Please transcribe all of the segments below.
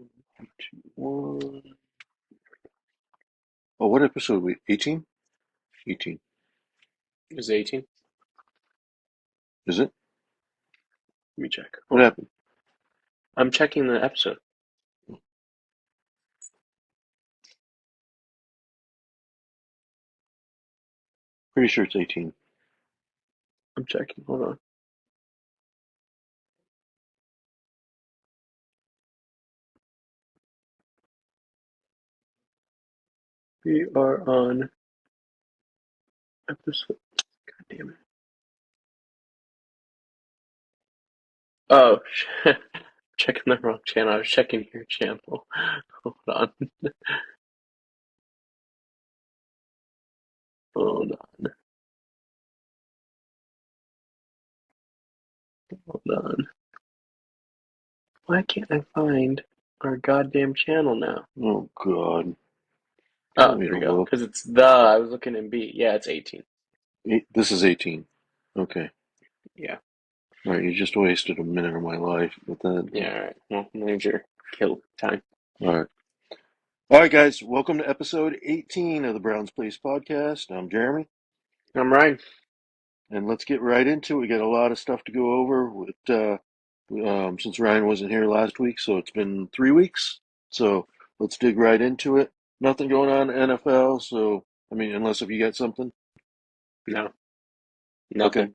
Two, one. Oh, what episode are we? 18? 18. Is it 18? Is it? Let me check. What Hold on. happened? I'm checking the episode. Pretty sure it's 18. I'm checking. Hold on. We are on episode. God damn it. Oh, checking the wrong channel. I was checking your channel. Hold on. Hold on. Hold on. Why can't I find our goddamn channel now? Oh, God. You Oh, want me here to we go. look? Because it's the. I was looking in B. Yeah, it's 18. This is 18. Okay. Yeah. All right, you just wasted a minute of my life with that. Yeah, all right. Well, there's your kill time. All right. All right, guys. Welcome to episode 18 of the Browns Place podcast. I'm Jeremy, I'm Ryan. and let's get right into it. We got a lot of stuff to go over with since Ryan wasn't here last week, so it's been 3 weeks. So let's dig right into it. Nothing going on in NFL, so I mean, unless if you got something. No, Okay. nothing.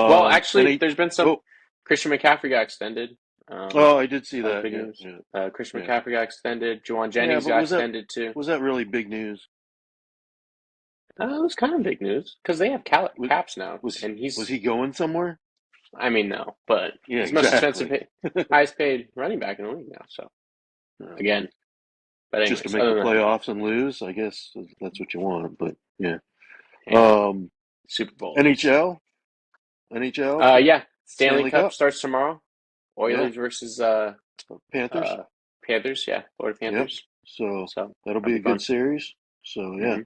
Well, And actually, there's been some. oh, Christian McCaffrey got extended. oh, I did see That was that. big Yeah, news. yeah, Christian yeah. McCaffrey got extended. Juwan Yeah, Jennings but got extended too. was that really big news? It was kind of big news because they have Was caps now, was and was he's. he going somewhere? I mean, no, but Yeah, he's the most expensive, exactly. highest paid running back in the league now. So Um, again, but just to anyways, make the other than that, playoffs and lose, I guess that's what you want. But yeah. hey, Um, Super Bowl. NHL, NHL, Yeah, Stanley Stanley Cup Cup. starts tomorrow. Yeah, Oilers versus Panthers. uh Panthers. Yeah, Florida Yep. Panthers. So So that'll that'll be be a good fun. series. So yeah. hmm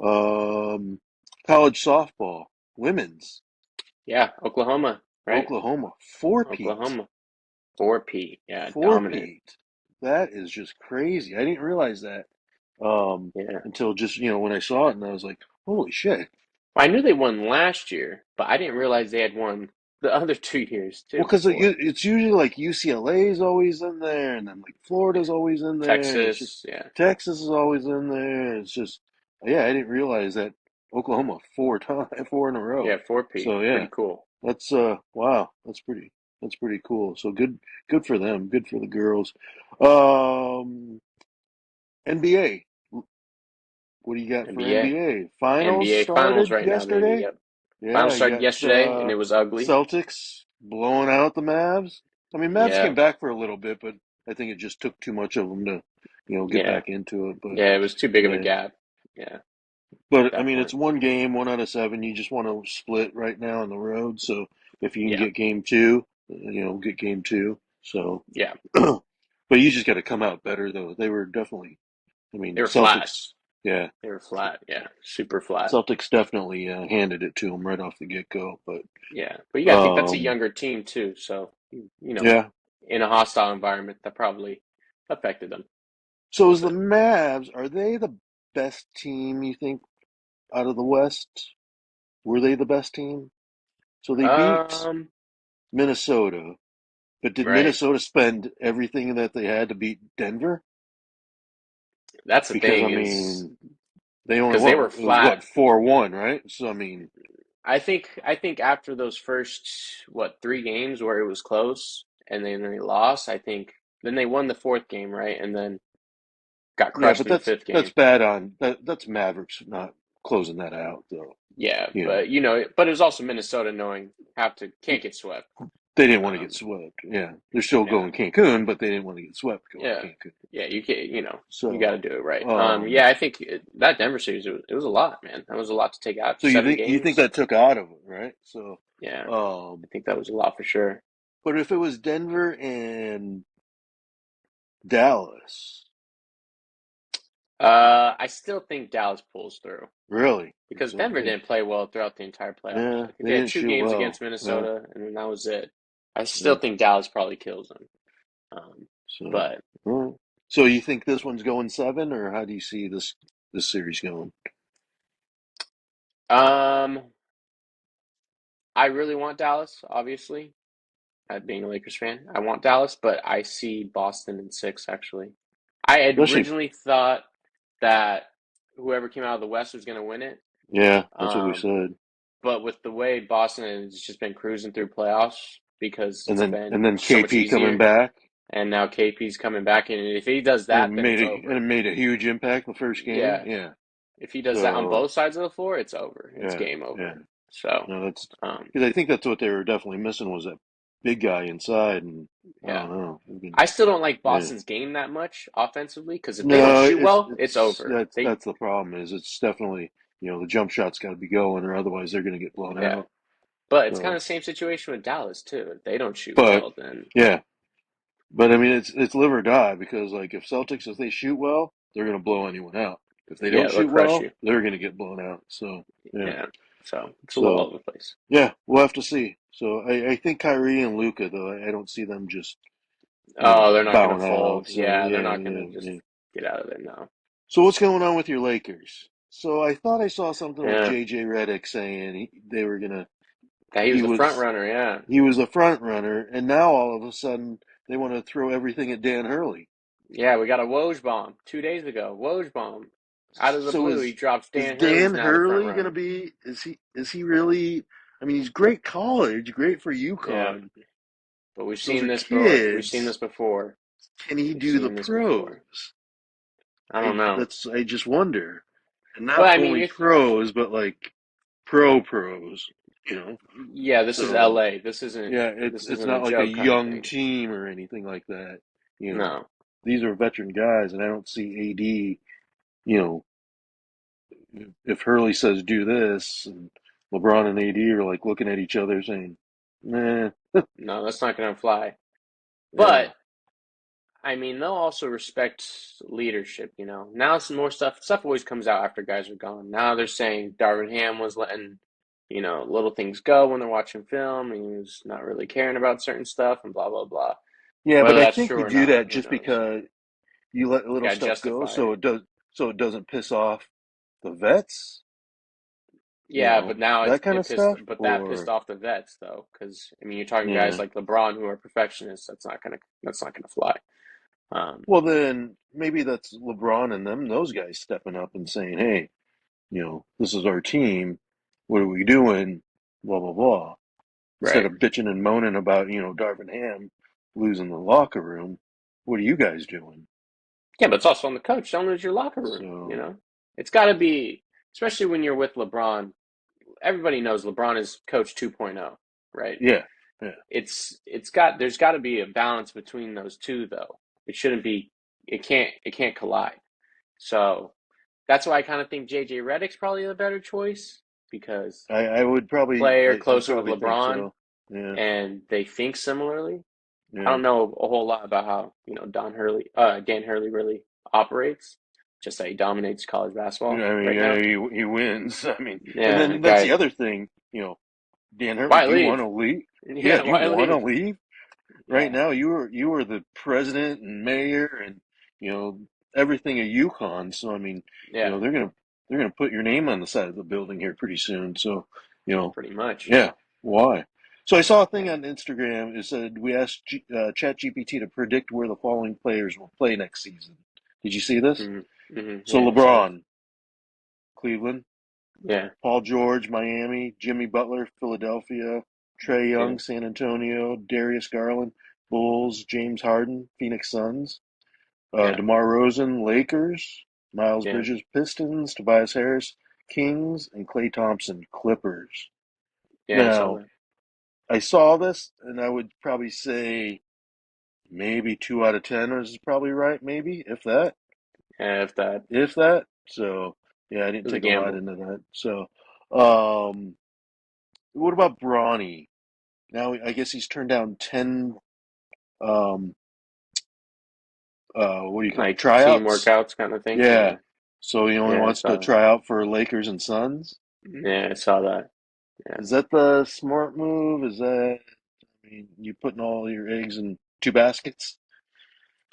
Um, college softball, women's, Yeah, Oklahoma, right? Oklahoma, four-peat. Oklahoma. 4P. Yeah, dominant. Four-peat. That is just crazy. I didn't realize that um, Yeah. until just, when I saw it and I was like, holy shit. Well, I knew they won last year, but I didn't realize they had won the other 2 years Well, too because before. it's usually like UCLA is always in there, and then like Florida's always in there, and it's just Texas, yeah. Texas is always in there. It's just, yeah, I didn't realize that Oklahoma four in a row. Yeah, 4P. So yeah, Pretty cool. that's wow, that's pretty cool. So good for them, good for the girls. NBA, what do you got for NBA. NBA? Finals NBA finals started right now, baby. yesterday. Yep. Yeah, Finals you started got yesterday and it was ugly. Celtics blowing out the Mavs. I mean, Mavs Yeah. came back for a little bit, but I think it just took too much of them to, get Yeah. back into it. But Yeah, it was too big of a yeah, gap. Yeah, at but I that mean, point. it's one game, 1 out of 7. You just want to split right now on the road. So if you can Yeah. get game two, get game two. So, Yeah. but you just got to come out better though. They were definitely. I mean, They were flat. Celtics. Yeah, They were flat. Yeah. Super flat. Celtics definitely handed it to them right off the get go. But Yeah. But you gotta think that's a um, younger team too, so yeah. in a hostile environment that probably affected them a So little is the bit. Mavs, are they the best team, you think, out of the West? Were they the best team? So they beat Um, Minnesota, but did right. Minnesota spend everything that they had to beat Denver? That's the Because I thing is mean, they only because they were won. It was flat. what, 4-1, right? So I mean, I think after those first what 3 games where it was close and then they lost, I think then they won the fourth game, right? And then got yeah, crushed but in the that's fifth that's game. bad on that's Mavericks not closing that out though. Yeah, You know, but but it was also Minnesota knowing have to can't get swept. they didn't want to get Um, swept. Yeah, they're still yeah, going Cancun, but they didn't want to get swept going yeah, Cancun. yeah. You can you got to So, do it right. um, Yeah, I think that Denver series it was a lot, man. That was a lot to take out. so you Seven think games. that took out of it, right? So, Yeah, I um, think that was a lot for sure. but if it was Denver and Dallas, I still think Dallas pulls through really, because so Denver didn't play well throughout the entire playoffs. yeah, I think they they had didn't two shoot games well. against Yeah, Minnesota, and then that was it. I still yeah. think Dallas probably kills them. Um, So, but All right. So you think this one's going seven, or how do you see this series going? Um, I really want Dallas, obviously, being a Lakers fan. I want Dallas, but I see Boston in six, actually. I had Especially, originally thought that whoever came out of the West was going to win it. yeah, that's what we Um, said. but with the way Boston has just been cruising through playoffs because And it's then been and then so much KP coming easier, back, and now KP's coming back, and if he does and that, then it's it over. made a huge impact the first game. Yeah, Yeah. if he does that on So both sides of the floor, it's over. It's yeah, game yeah. over. So, No, that's um, because I think that's what they were definitely missing was that big guy inside, and I yeah. don't know. I mean, I still don't like yeah. Boston's game that much offensively because if they don't No, shoot well, it's it's over. They, that's the problem is it's definitely the jump shot's got to be going or otherwise they're going to get blown yeah. out. But it's kind of So, the same situation with Dallas too. If they don't shoot but well, then yeah, but I mean it's live or die because like if they shoot well, they're going to blow anyone out. If they don't yeah, they'll shoot crush well, you. they're going to get blown out. So yeah, Yeah. So it's a little all so over the place. yeah, we'll have to see. So I think Kyrie and Luca though I don't see them just Oh, they're not gonna bowing fold. out. So Yeah, they're yeah, not yeah, gonna just yeah. get out of there now. So what's going on with your Lakers? So I thought I saw something with Yeah. JJ Redick saying they were gonna Yeah, he was he the front was runner. Yeah. he was the front runner, and now all of a sudden they want to throw everything at Dan Hurley. Yeah, we got a Woj bomb 2 days ago. Woj bomb. Out of the So blue, he drops is Dan Hurley's Dan now the front Hurley gonna runner. be? Is he really? I mean, he's great college, great for Yeah. UConn. But we've Those seen are this before. We've seen kids. this before. Can he We've do the seen this before. pros? I don't know. I just wonder, and But not I mean, only pros, but like pros. You know. yeah, this is So LA. This isn't yeah, this it's isn't a not like a joke kind of young thing. team or anything like that. You know, No. these are veteran guys, and I don't see AD. You know, if Hurley says do this, and LeBron and AD are like looking at each other saying, "Nah, No, that's not gonna fly. yeah, But I mean, they'll also respect leadership, you know. Now some more stuff always comes out after guys are gone. Now they're saying Darvin Ham was letting, little things go when they're watching film and he was not really caring about certain stuff and blah blah blah. yeah." Whether But I that's think true you or do not, that who just knows? because you let You little gotta stuff go, justify it. so it doesn't piss off the vets. Yeah, but now That kind of stuff, that pissed or off the vets though, because I mean, you're talking guys yeah. like LeBron who are perfectionists. That's not gonna fly. Um, Well, then maybe that's LeBron and those guys stepping up and saying, "Hey, this is our team. What are we doing? Blah blah blah." Instead right. of bitching and moaning about Darvin Ham losing the locker room, what are you guys doing? Yeah, but it's also on the coach. Don't lose your locker room, you So know? It's got to be, especially when you're with LeBron. Everybody knows LeBron is coach 2.0, right? yeah, yeah. There's got to be a balance between those two though. It shouldn't be it can't collide. So, that's why I kind of think JJ Redick's probably the better choice because I would probably player I closer with probably think LeBron so. Yeah, and they think similarly. I yeah. don't know a whole lot about how, Dan Hurley really operates. Just that he dominates college I basketball mean, right now. he wins. I mean, and Yeah, then that's the guy, other thing. Dan Hurley, why do you want leave? to leave? Yeah, Yeah, do you why want to leave? leave? Right Yeah, now you are the president and mayor and you know everything at UConn. So I mean, yeah, they're gonna put your name on the side of the building here pretty soon. So pretty much. yeah, why? So I saw a thing Yeah. on Instagram. It said we asked ChatGPT to predict where the following players will play next season. Did you see this? So Yeah, I saw that. LeBron, Cleveland; Yeah, Paul George, Miami; Jimmy Butler, Philadelphia; Trey yeah, Young, San Antonio; Darius Garland, Bulls; James Harden, Phoenix Suns; yeah, DeMar Rosen, Lakers; Miles yeah, Bridges, Pistons; Tobias Harris, Kings; and Klay Thompson, Clippers. yeah, I saw Now, that. I saw this, and I would probably say maybe 2 out of 10 is probably right, maybe if that, Yeah, if that if that. So yeah, I didn't was a take a lot gamble. into that. So, um, what about Bronny? Now I guess he's turned down 10. Um, what do you call it? Like team Tryouts? workouts kind of thing. Yeah. Yeah, So he only yeah, I wants to saw that. try out for Lakers and Suns. Yeah, I saw that. Yeah. Is that the smart move? I mean, you putting all your eggs in two baskets?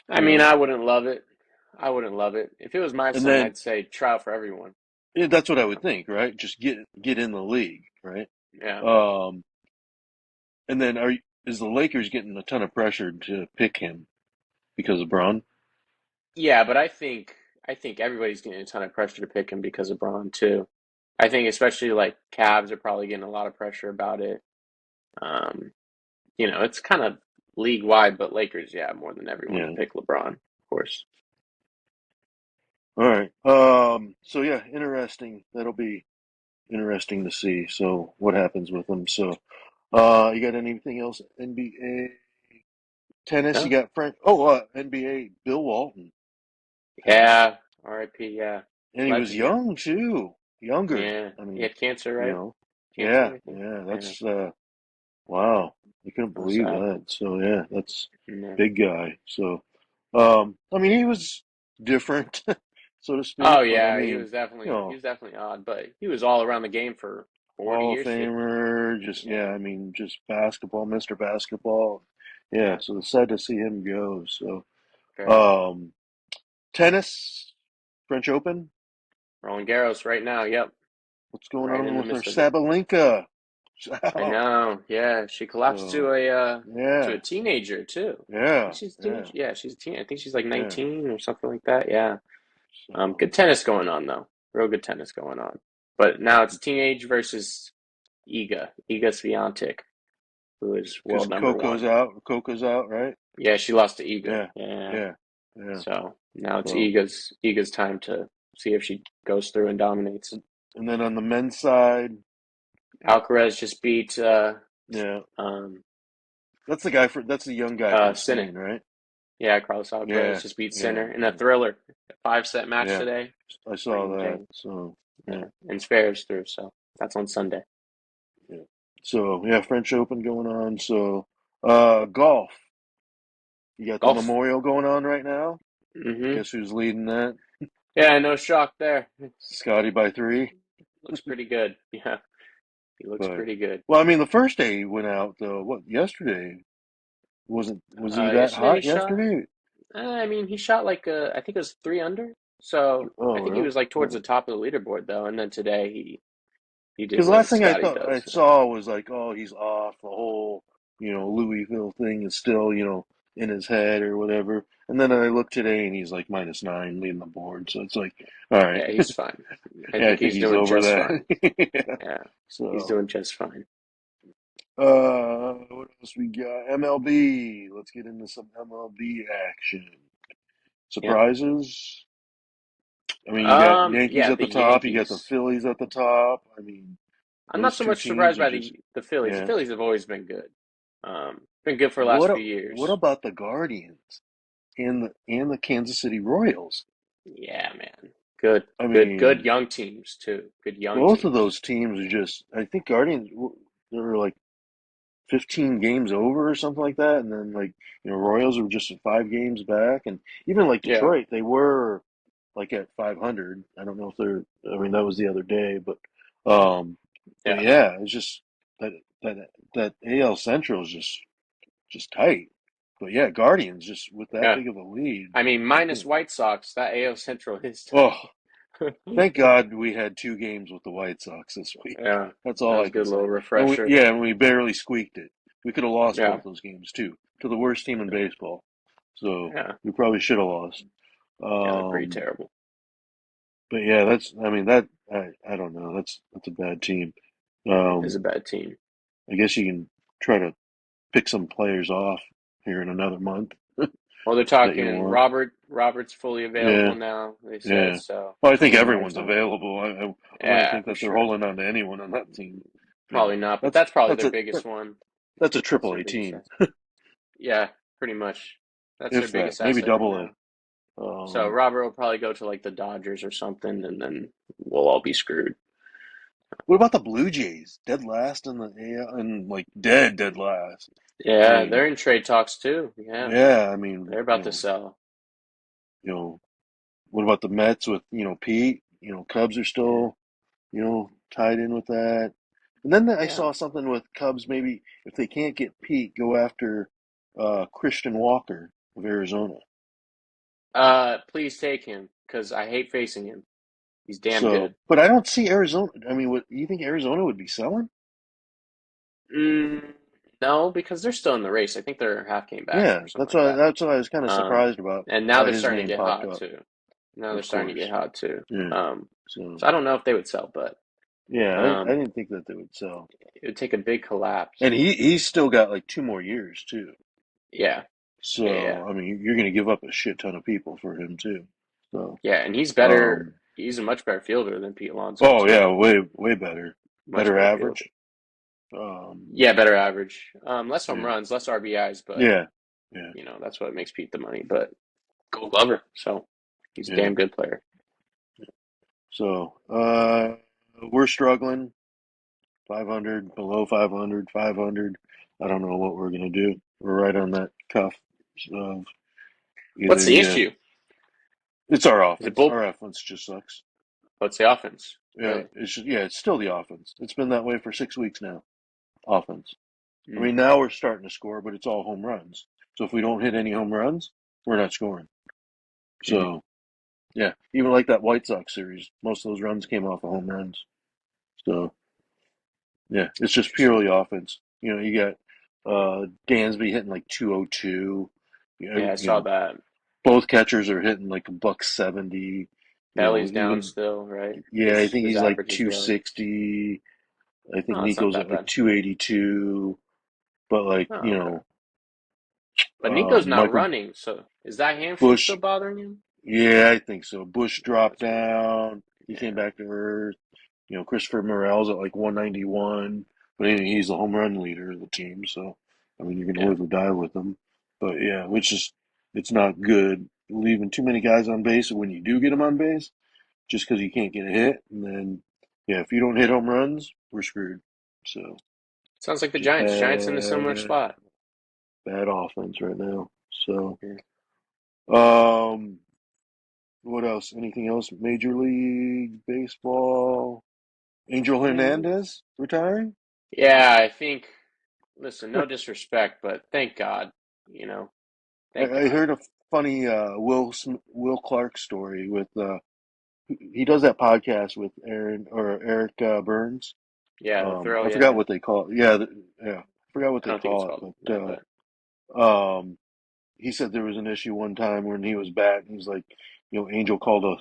I mean, I wouldn't love it. I wouldn't love it. If it was my And son, then I'd say trial for everyone. yeah, that's what I would think, right? Just get in the league, right? Yeah. Um, and then is the Lakers getting a ton of pressure to pick him because of Braun? Yeah, but I think everybody's getting a ton of pressure to pick him because of Braun too. I think especially like Cavs are probably getting a lot of pressure about it. Um, it's kind of league wide, but Lakers, yeah, more than everyone to Yeah. pick LeBron, of course. All right. So yeah, interesting. That'll be interesting to see. So what happens with them? So, you got anything else? NBA tennis? You No? got Frank? NBA Bill Walton passed, Yeah, RIP, yeah. and he was Legend, man. young too. Younger. Yeah. I He mean, had cancer, you right? know. Cancer, Yeah, I think. yeah. Yeah. That's wow. I couldn't So believe sad. that. So yeah, that's Yeah. big guy. So, I mean, he was different, so to Oh speak. But I yeah, he mean, was you definitely he know, was definitely odd, but he was all around the game for 40 Hall of years, 50. Famer, just yeah, Yeah, I mean, just basketball, Mr. Basketball. Yeah, yeah. so it's sad to see him go. So, Very. um, tennis, French Open. Roland Garros right now, yep. What's going Right in on the with our midst of it. Sabalenka? I Oh, know. Yeah, she collapsed so to a yeah, teenager too. I think yeah, she's a yeah, teenager. Yeah, she's a teen. I think she's like yeah. 19 or something like that. Yeah. So Good tennis going on though. Real good tennis going on. But now it's teenage versus Iga Swiatek, who is because world number one. Coco's out, right? Yeah, she lost to Iga. Yeah, Yeah. yeah, yeah. So now it's So Iga's time to see if she goes through and dominates. and then on the men's side, Alcaraz just beat yeah, um that's the young guy from Sinner. Spain, right? Yeah, Carlos Alcaraz Yeah, just beat yeah, Sinner in a thriller, a 5-set match yeah. today. I saw Rain that. James. So yeah, Yeah, and Zverev's through, so that's on Sunday. yeah. So yeah, French Open going on. So golf. You got the Golf. Memorial going on right now. Mm-hmm. Guess who's leading that? Yeah, no shock there. Scotty by three. Looks pretty good. Yeah, he looks But pretty good. well, I mean, the first day he went out though. What yesterday? Was he that Yesterday he hot shot. yesterday? I mean, he shot like I think it was 3 under. So I Oh, think he really? was like towards the top of the leaderboard though. And then today he did Because the what last thing I Scotty thought I does. So saw was like, oh, he's off. The whole, Louisville thing is still, in his head or whatever. And then I look today and he's like -9 leading the board. So it's like, all right. yeah, he's fine. I Yeah, I think think he's he's doing over just that. fine. Yeah. Yeah, he's So, doing just fine. what else we got? MLB. Let's get into some MLB action. Yeah. Surprises? I mean, you got Yankees Yeah, at the the top. You got the Yankees. Phillies at the top. I mean, I'm not those so two much teams surprised are by just, the Phillies. The yeah. Phillies have always been good. Been good for the last What few what years. about the Guardians and the Kansas City Royals? Yeah, man. Good, I good mean, young teams too. Good young both of teams. those teams are just. I think Guardians they were like 15 games over or something like that, and then like Royals were just 5 games back, and even like Yeah, Detroit, they were like at 500. I don't know if they're. I mean, that was the other day, um, but yeah, yeah, it's just that that that AL Central is just tight. But yeah, Guardians just with that yeah. big of a lead. I mean, I minus can't. White Sox, that AL Central is Oh, tight. thank God we had 2 games with the White Sox this week. Yeah, That's that all was I a can good little say. And refresher. we barely squeaked it. We could have lost Yeah, both those games too to the worst team in baseball. So yeah, we probably should have lost. yeah. They're pretty Um, terrible. but yeah, I mean I don't know. That's a bad team. It is Um, a bad team. I guess you can try to pick some players off here in another month Well, they're that you talking want. Robert's fully available Yeah, now, they said, yeah. so Well, I think seems like everyone's something. available. I wouldn't Yeah, think for that they're sure. holding on to anyone on that team. Probably not, but That's that's probably that's their a biggest one. that's a That's triple their A biggest team, asset. Yeah, pretty much. That's their if that. biggest Maybe asset right double now. A. So Robert will probably go to like the Dodgers or something, and then we'll all be screwed. What about the Blue Jays? Dead last in the AL and like dead last. I Yeah, mean, they're in trade talks too. Yeah, yeah. I mean, they're about to sell. you know, what about the Mets with Pete? Cubs are Yeah, still tied in with that. And then I yeah. saw something with Cubs. Maybe if they can't get Pete, go after Christian Walker of Arizona. Please take him because I hate facing him. He's damn So, good. but I don't see Arizona. I mean, what you think Arizona would be selling? Mm, no, because they're still in the race. I think they're half game back Yeah, or something like that. that's what I was kind of surprised about And now why they're his starting to name get popped hot up. too. Now they're Of starting to get course. hot too. Yeah. Um, So so I don't know if they would sell, but yeah, I um, didn't think that they would sell. it would take a big collapse. And he's still got like 2 more years too. Yeah, yeah, yeah, So I mean, you're going to give up a shit ton of people for him too. So yeah. And he's better. um, He's a much better fielder than Pete Alonso oh yeah, too. way better, Much better better fielder. average. Um, Yeah, better average. Less home yeah, runs, less RBIs, but yeah, yeah, that's what makes Pete the money. But Gold Glover, so he's a yeah. damn good player. So we're struggling. 500, below 500, 500. I don't know what we're gonna do. We're right on that cuff of What's either the you. issue? It's our Is it offense. bull? Our offense just sucks. What's the offense? Yeah, Really? it's still the offense. It's been that way for 6 weeks now. Offense. I Mm, mean, now we're starting to score, but it's all home runs. So if we don't hit any home runs, we're not scoring. mm. So yeah, even like that White Sox series, most of those runs came off of home runs. So yeah, it's just Interesting. purely offense. You know, you got Dansby hitting like 202. Yeah, I saw that. Both catchers are hitting like a buck 70. Belly's down Even still, right? yeah, I think His he's like average is low. 260. I think Oh, it's not Nico's that at like bad. 282. But like, Oh, okay. But Nico's not Michael running, so is that hamstring still Bush, bothering him? yeah, I think so. Bush Oh, dropped that's weird. down. He came Yeah, back to earth. Christopher Morel's at like 191, but he's the home run leader of the team. So, I mean, you're going to yeah. live or die with him. But yeah, it's not good leaving too many guys on base. And when you do get them on base, just because you can't get a hit, and then, yeah, if you don't hit home runs, we're screwed. So, Sounds like the just Giants. Giants in a similar spot. bad offense right now. So, Yeah. um, what else? Anything else? Major League Baseball. Angel Mm. Hernandez retiring? Yeah, I think. Listen, no disrespect, but thank God. You know, thank I God. heard a funny Will Clark story with he does that podcast with Aaron or Eric Burns. Yeah, the throw. I Yeah, forgot yeah. what they call it. Yeah, yeah, I forgot what I they don't think it's call called it, that, but he said there was an issue one time when he was batting. He's like, Angel called a,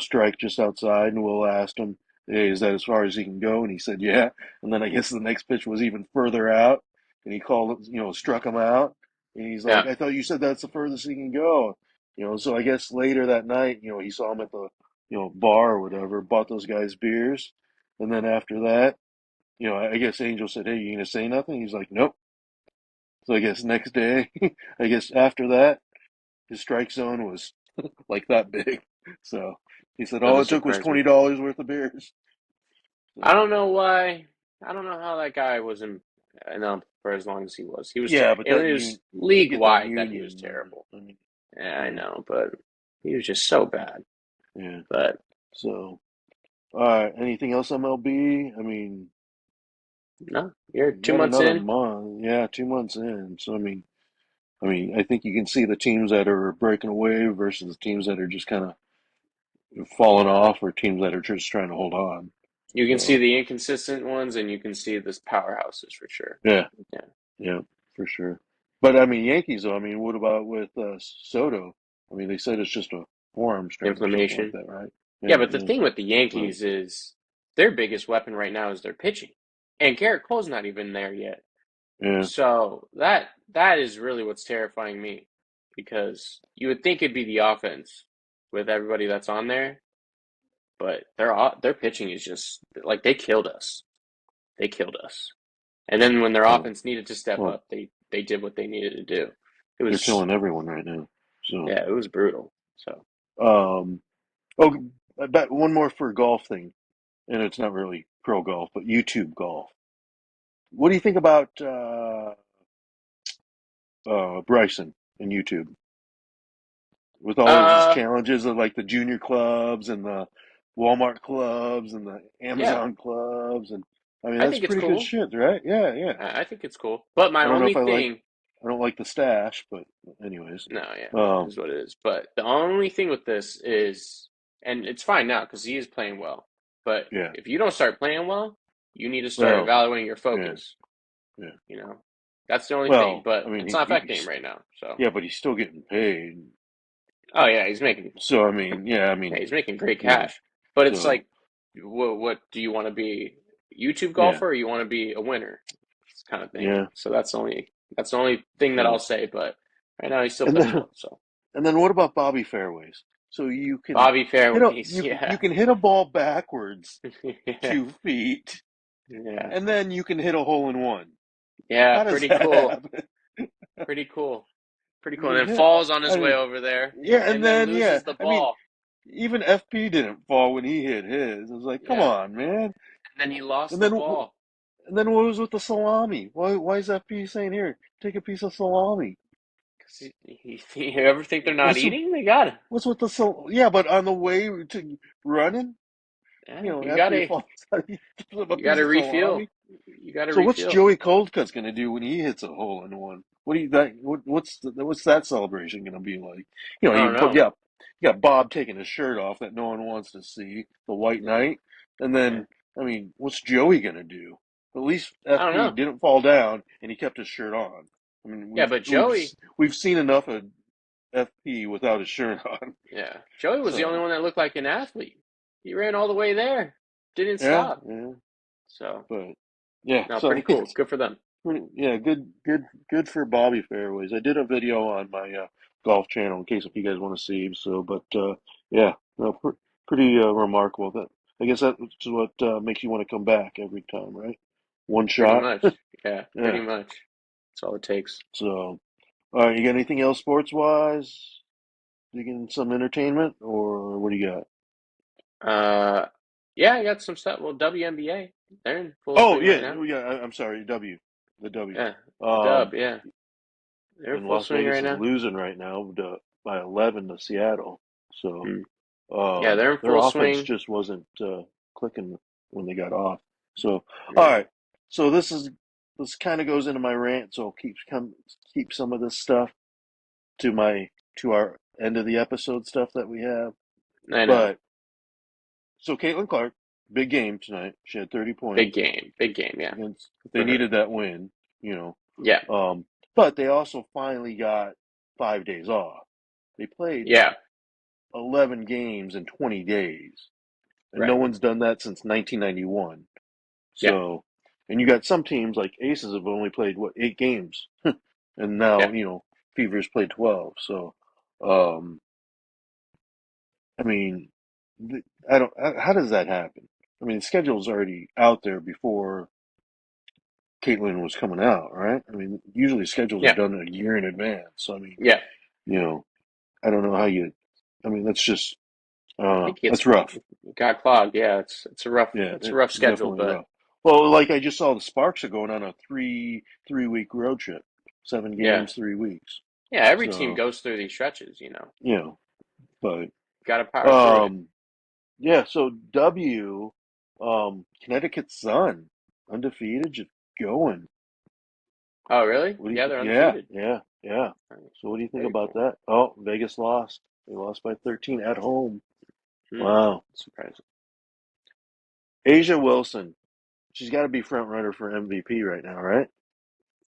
strike just outside, and Will asked him, "Hey, is that as far as he can go?" And he said, "Yeah." And then I guess the next pitch was even further out, and he called it, struck him out. And he's like, yeah, "I thought you said that's the furthest he can go." So I guess later that night, he saw him at the, bar or whatever, bought those guys beers, and then after that, I guess Angel said, "Hey, you gonna say nothing?" He's like, "Nope." So I guess next day, I guess after that, his strike zone was like that big. So he said all doesn't it took was surprise me. $20 worth of beers. I So don't know why. I don't know how that guy was in for as long as he was. He was yeah, but it that was you league get that wide that he was union, man. terrible. I mean, Yeah, I yeah, know, but he was just so bad. yeah. But So anything else MLB? I mean, no, you're we two got months another in. month. Yeah, 2 months in. So I think you can see the teams that are breaking away versus the teams that are just kind of falling off, or teams that are just trying to hold on. You can see So the inconsistent ones, and you can see this powerhouses for sure. yeah, Yeah, yeah, for sure. But I mean, Yankees, though. I mean, what about with Soto? I mean, they said it's just a forearm strain or something like inflammation. that, right? Yeah, Yeah, but the yeah. thing with the But Yankees is their biggest weapon right now is their pitching, and Garrett Cole's not even there yet. yeah, So that is really what's terrifying me, because you would think it'd be the offense with everybody that's on there, but their pitching is just like they killed us. They killed us. And then when their well, offense needed to step well, up, they did what they needed to do. It they're was killing everyone right now. So, yeah, it was brutal. So um, oh, I bet one more for golf thing, and it's not really pro golf, but YouTube golf. What do you think about Bryson and YouTube with all of his uh challenges of like the junior clubs and the Walmart clubs and the yeah, Amazon clubs, and I mean I that's think it's pretty good cool. shit, right? Yeah, yeah. I think it's cool. But my I don't know only if I like. thing I don't like the stash, but anyways. No, yeah, it Um, is what it is. But the only thing with this is, and it's fine now because he is playing well. But yeah. if you don't start playing well, you need to start Well, evaluating your yeah, focus. yeah. You know, that's the only thing. Well, I But mean, it's not affecting him right now. So, yeah, but he's still getting paid. oh yeah, he's making, So I mean, yeah, I yeah, mean, he's making great you know, cash. But it's so like, what do you want to be? YouTube yeah, golfer, or you want to be a winner? This kind of thing. yeah. So that's the only thing that I'll So say. But right now, he's still and playing then well. So and then what about Bobby Fairways? So you can Bobby hit a Fairways, you yeah, can hit a ball backwards yeah, 2 feet, yeah, and then you can hit a hole in one. yeah. How does Pretty that cool, happen? pretty cool, pretty You cool. can And then hit. falls on his I way mean, over there, yeah, and and then then yeah, loses the I mean, ball. even FP didn't fall when he hit his. I was like, come Yeah, on, man. and then he lost And the then ball and then what was with the salami? Why is FP saying here, take a piece of salami? because you ever think they're not What's eating? They got it. what's with the Yeah, but on the way to running, Yeah, you after he gotta falls out, he gives him a you piece gotta of refuel. salami. You gotta So what's refuel. Joey Coldcut's gonna do when he hits a hole in one? What do you think? What's that celebration gonna be like? I don't But know. yeah, you got Bob taking his shirt off that no one wants to see, the white Yeah, knight, and yeah. then I mean, what's Joey gonna do? At least I don't FP know. didn't fall down and he kept his shirt on. I mean, Yeah, but Joey, we've seen enough of FP without his shirt on. yeah, Joey was the only So one that looked like an athlete. He ran all the way there, didn't yeah, stop. yeah, So, but yeah, no, so pretty cool. Good for them. Yeah, good for Bobby Fairways. I did a video on my golf channel in case if you guys want to see. So, but yeah, no, pretty remarkable. That I guess that's what makes you want to come back every time, right? One Pretty shot. much. Yeah, pretty Yeah. much. That's all it takes. So, all right, you got anything else sports wise? You getting some entertainment, or what do you got? Uh, yeah, I got some stuff. Well, WNBA, they're in full Oh swing yeah, right now. yeah. I'm sorry, the W. Yeah, the Um, dub. Yeah, they're in and full Las swing Vegas right is now. losing right now by 11 to Seattle. So Mm. Yeah, they're in their full offense swing. just wasn't clicking when they got off. So all No, right, so this kind of goes into my rant. So I'll keep some of this stuff to my to our end of the episode stuff that we have. I know. But so Caitlin Clark, big game tonight. She had 30 Big points game. Big game. Yeah, against. They for her. needed that win, you know. Yeah, But they also finally got 5 days off. They played yeah, 11 games in 20 days, and no right. one's done that since 1991. Yeah, So, and you got some teams like Aces have only played what 8 games, and now yeah, Fever's played 12. So, um, I mean, I don't. How does that happen? I mean, the schedule's already out there before Caitlin was coming out, right? I mean, usually schedules are yeah, done a year in advance. So, I mean, yeah. you know, I don't know how you. I mean, that's just. I don't I know. think it's That's rough. got clogged. Yeah, Yeah, it's a rough it's schedule, definitely but rough. Well, like I just saw the Sparks are going on a three week road trip, seven yeah, games, 3 weeks. yeah. Every team So goes through these stretches. you know, but Got to power through it. yeah. So Connecticut Sun, undefeated, just going. Oh, really? What do you Yeah, think? they're Yeah, undefeated. yeah, yeah. Right. So what do you think Very about cool. that? Oh, Vegas lost. They lost by 13 at home. Hmm. Wow. Surprising. Asia Wilson, she's got to be front runner for MVP right now, right?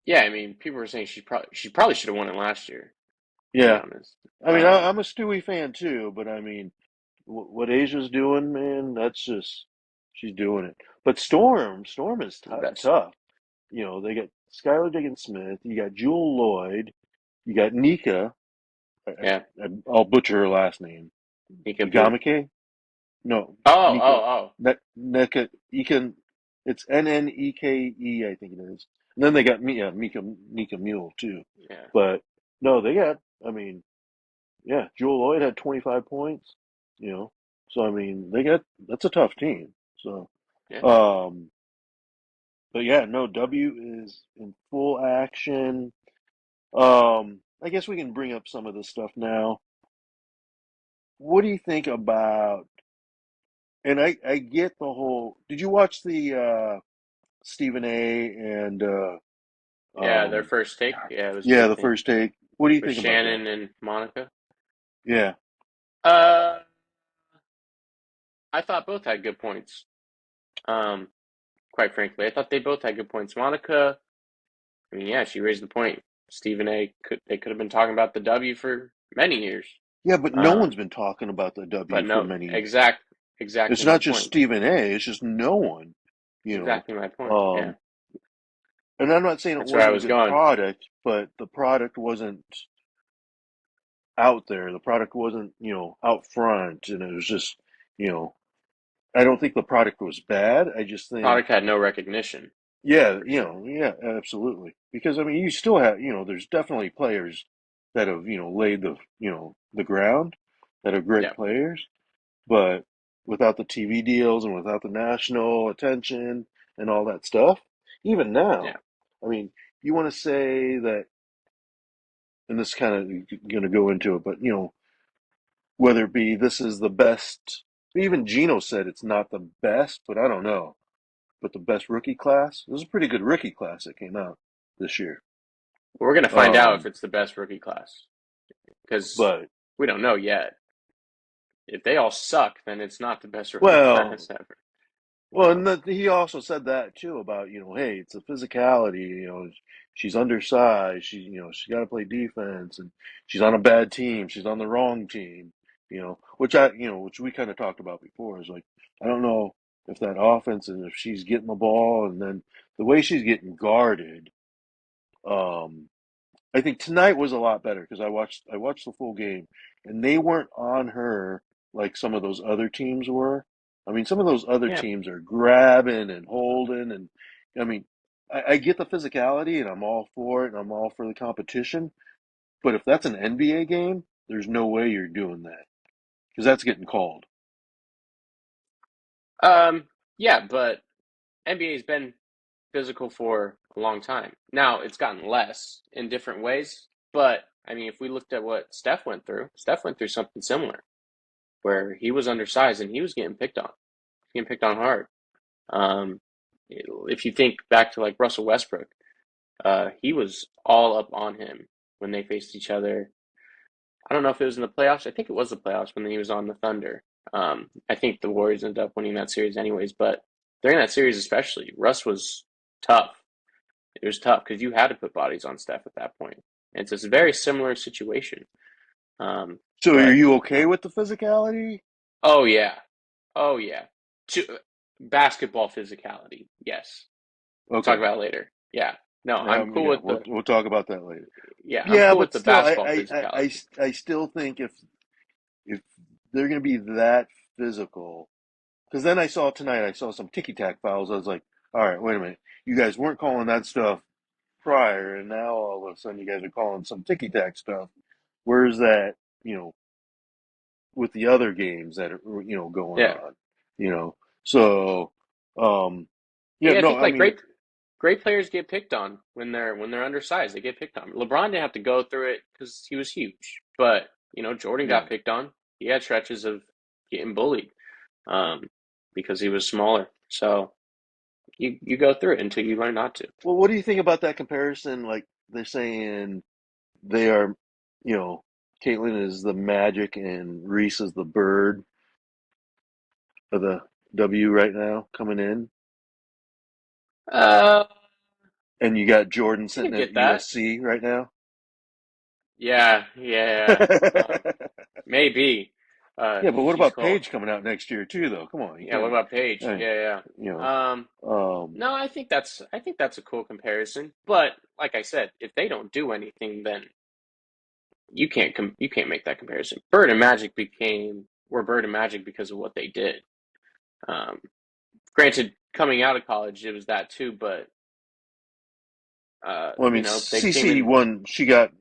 Yeah, I mean, people were saying she probably should have won it last year, to be Yeah. honest. I mean, I'm a Stewie fan too, but I mean, what Asia's doing, man, that's just she's doing it. But Storm is The best. tough. They got Skylar Diggins Smith, you got Jewel Lloyd, you got Nika. Yeah, I'll butcher her last name. Nika Blue. Igamike? No, Oh, Nika. oh, oh. Nika. Ikan. It's Nneke, I think it is. And then they got Nika Mule too. Yeah, But no, they got. I mean, yeah, Jewel Lloyd had 25 points, you know. So I mean, that's a tough team. So, yeah. um, but yeah, no, W is in full action. I guess we can bring up some of this stuff now. What do you think about? And I get the whole. Did you watch the Stephen A. and Yeah, their Um, first take. Yeah, it was a yeah, good the thing first take. What do you with think about that? Shannon and Monica. Yeah, Uh, I thought both had good points. Um, quite frankly, I thought they both had good points. Monica, I mean, yeah, she raised the point. Stephen A. Could have been talking about the W for many years. yeah, but no one's Um, been talking about the but W for no, many. exactly It's my not just point. Stephen A. It's just no one. You know, Exactly my point. Yeah, um, and I'm not saying it that's where I wasn't a was good going. product, but the product wasn't out there. The product wasn't, out front, and it was just, you know, I don't think the product was bad. I just think, Product had no recognition yeah, for sure. yeah, absolutely. Because I mean, you still have, there's definitely players that have, laid the ground that are great Yeah, players, but without the TV deals and without the national attention and all that stuff, even yeah. now, I mean, you want to say that, and this kind of going to go into it, but whether it be this is the best, even Gino said it's not the best, but I don't know, but the best rookie class. This is a pretty good rookie class that came out this year. We're gonna find out if Um, it's the best rookie class because but we don't know yet. If they all suck, then it's not the best rookie well, class ever. well, and he also said that too about, hey, it's a physicality. She's undersized. She got to play defense, and she's on a bad team. She's on the wrong team. Which we kind of talked about before. Is like, I don't know if that offense and if she's getting the ball, and then the way she's getting guarded. Um, I think tonight was a lot better because I watched the full game, and they weren't on her like some of those other teams were. I mean, some of those other Yeah. teams are grabbing and holding, and I mean, I get the physicality, and I'm all for it, and I'm all for the competition. But if that's an NBA game, there's no way you're doing that because that's getting called. Um. Yeah, but NBA's been physical for a long time. Now it's gotten less in different ways, but I mean, if we looked at what Steph went through something similar, where he was undersized and he was getting picked on hard. Um, if you think back to like Russell Westbrook, he was all up on him when they faced each other. I don't know if it was in the playoffs. I think it was the playoffs when he was on the Thunder. I think the Warriors ended up winning that series anyways, but during that series especially, Russ was tough. It was tough because you had to put bodies on Steph at that point. And it's a very similar situation. Um, So are but you okay with the physicality? oh yeah, oh yeah, to, basketball physicality. Yes, we'll talk Okay. about it later. Yeah, no, I'm cool Yeah, with we'll the we'll talk about that later. yeah, I'm Yeah, cool with but the still, basketball physicality. I still think if they're going to be that physical, because then I saw some ticky tack fouls. I was like, all right, wait a minute, you guys weren't calling that stuff prior, and now all of a sudden you guys are calling some ticky tack stuff. Where's that, you know, with the other games that are going Yeah, on, you know? So, um, yeah, yeah, I no, think I like mean, great players get picked on when they're undersized. They get picked on. LeBron didn't have to go through it because he was huge, but Jordan yeah. got picked on. He had stretches of getting bullied um, because he was smaller. So you go through it until you learn not to. Well, what do you think about that comparison? Like they're saying they are, you know, Caitlyn is the magic and Reese is the bird of the W right now coming in, Uh, and you got Jordan I sitting could at get that. USC right now. Yeah, yeah, yeah. Maybe. Yeah, but what She's about called. Paige coming out next year too, though? Come on, you Yeah. What can't. about Paige? I, Yeah, you know, yeah. um, No, I think that's a cool comparison. But like I said, if they don't do anything, then you can't make that comparison. Bird and Magic were Bird and Magic because of what they did. Um, granted, coming out of college, it was that too. But well, I mean, they came CC in won. She got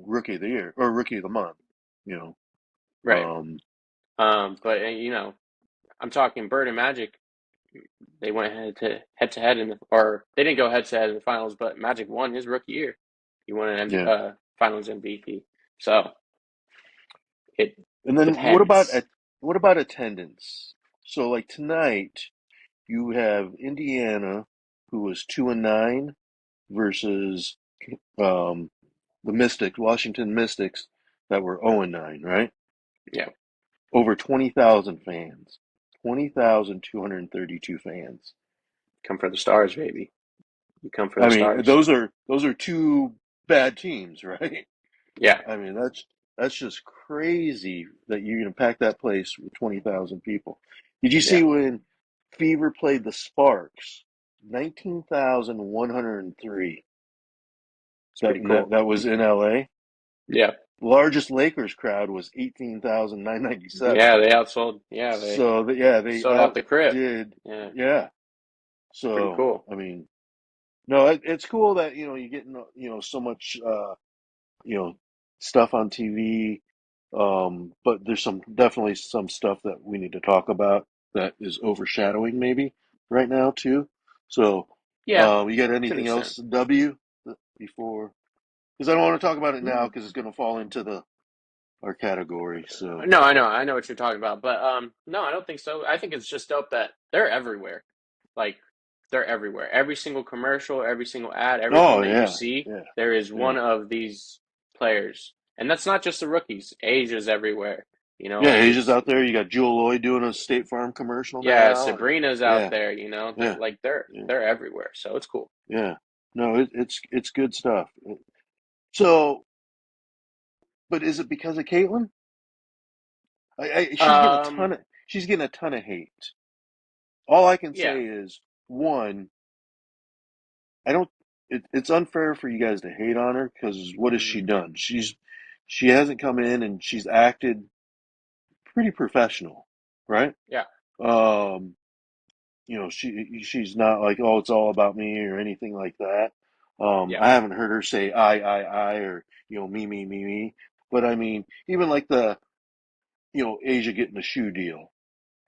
rookie of the year or rookie of the month. You know, right. But I'm talking Bird and Magic. They went head to head or they didn't go head to head in the finals, but Magic won his rookie year. He won an yeah. Finals MVP. So it And then depends. what about attendance? So like tonight, you have Indiana, who was 2-9 versus Um, the Mystics, Washington Mystics, that were 0-9, right? Yeah, Over 20,000 fans, 20,232 fans. come for the stars, baby. You come for I the mean, stars. those are two bad teams, right? Yeah, I mean, that's just crazy that you're going to pack that place with 20,000 people. Did you see yeah. when Fever played the Sparks? 19,103. It's That pretty cool. that was in LA. Yeah, Largest Lakers crowd was 18,997. yeah. They outsold. Yeah, they So yeah, they sold out the crib. outdid. Yeah, Yeah. pretty So cool. I mean, no, it's cool that you get so much you know stuff on TV. But there's definitely some stuff that we need to talk about that is overshadowing maybe right now too. So, Yeah, you got to an anything extent. else, W, before? Because I don't want to talk about it now Mm. because it's going to fall into the our category. So, No, I know what you're talking about, but no, I don't think so. I think it's just dope that they're everywhere. Like they're everywhere. Every single commercial, every single ad, everything oh that you yeah, see, yeah, there is yeah, one of these players, and that's not just the rookies. Asia's everywhere. You know, yeah. like Asia's it's out there. You got Jewel Lloyd doing a State Farm commercial yeah, now, and Sabrina's out yeah, there. You know, they're yeah, like yeah, they're everywhere. So it's cool. yeah. No, it's good stuff. So, but is it because of Caitlyn? Um, She's getting a ton of hate. All I can yeah, say is one, I don't. It's unfair for you guys to hate on her because what has she mhm, done? She hasn't come in and she's acted pretty professional, right? yeah, Um, she's not like, oh, it's all about me or anything like that. yeah, I haven't heard her say I or me. But I mean, even like the Asia getting a shoe deal.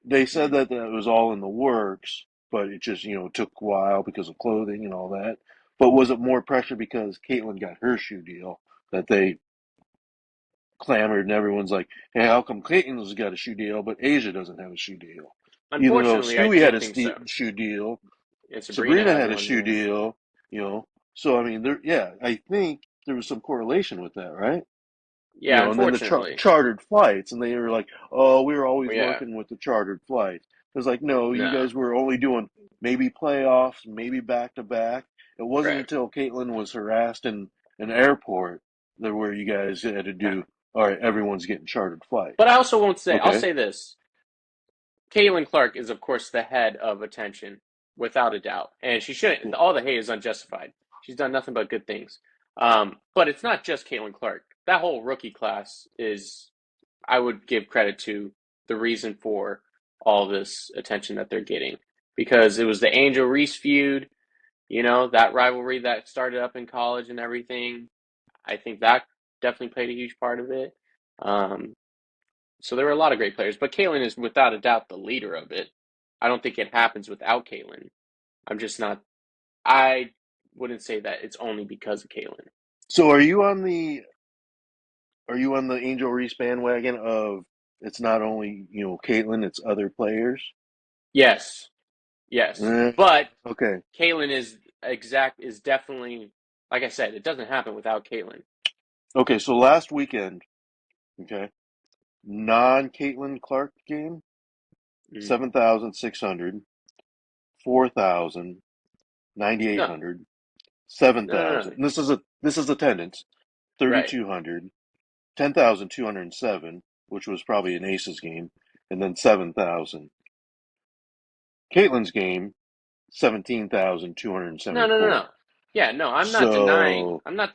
They said mhm. that was all in the works, but it just took a while because of clothing and all that. But was it more pressure because Caitlyn got her shoe deal that they clamored and everyone's like, hey, how come Caitlyn's got a shoe deal but Asia doesn't have a shoe deal? Even though Unfortunately, I Stewie had do a think so. shoe deal, And Sabrina Sabrina had had a one. shoe Yeah, deal, you know. So I mean, I think there was some correlation with that, right? yeah. And then the Unfortunately, chartered flights, and they were like, "Oh, we were always yeah. working with the chartered flights." It was like, no, you No, guys were only doing maybe playoffs, maybe back to back. It wasn't right. until Caitlin was harassed in an airport that where you guys had to Yeah. do, all right, everyone's getting chartered But I flights. also won't say. I'll Okay, say this: Caitlin Clark is, of course, the head of attention, without a doubt, and she shouldn't. yeah. All the hate is unjustified. She's done nothing but good things. But it's not just Caitlin Clark. That whole rookie class is, I would give credit to the reason for all this attention that they're getting because it was the Angel Reese feud. You know, that rivalry that started up in college and everything. I think that definitely played a huge part of it. Um, so there were a lot of great players, but Kalen is without a doubt the leader of it. I don't think it happens without Kalen. I'm just not. I wouldn't say that it's only because of Kalen. So are you on the Angel Reese bandwagon of it's not only Caitlin, it's other players? Yes, yes, Eh, but okay, Kalen is definitely, like I said, it doesn't happen without Kalen. okay. So last weekend, okay, non Caitlin Clark game, Mm. 7,600, 4,000, No, 9,800, seven no. thousand. This is attendance. Right. 3,200, 10,207, which was probably an Aces game, and then 7,000. Caitlin's game, No. 17,274. Yeah, no, I'm not denying. So, I'm not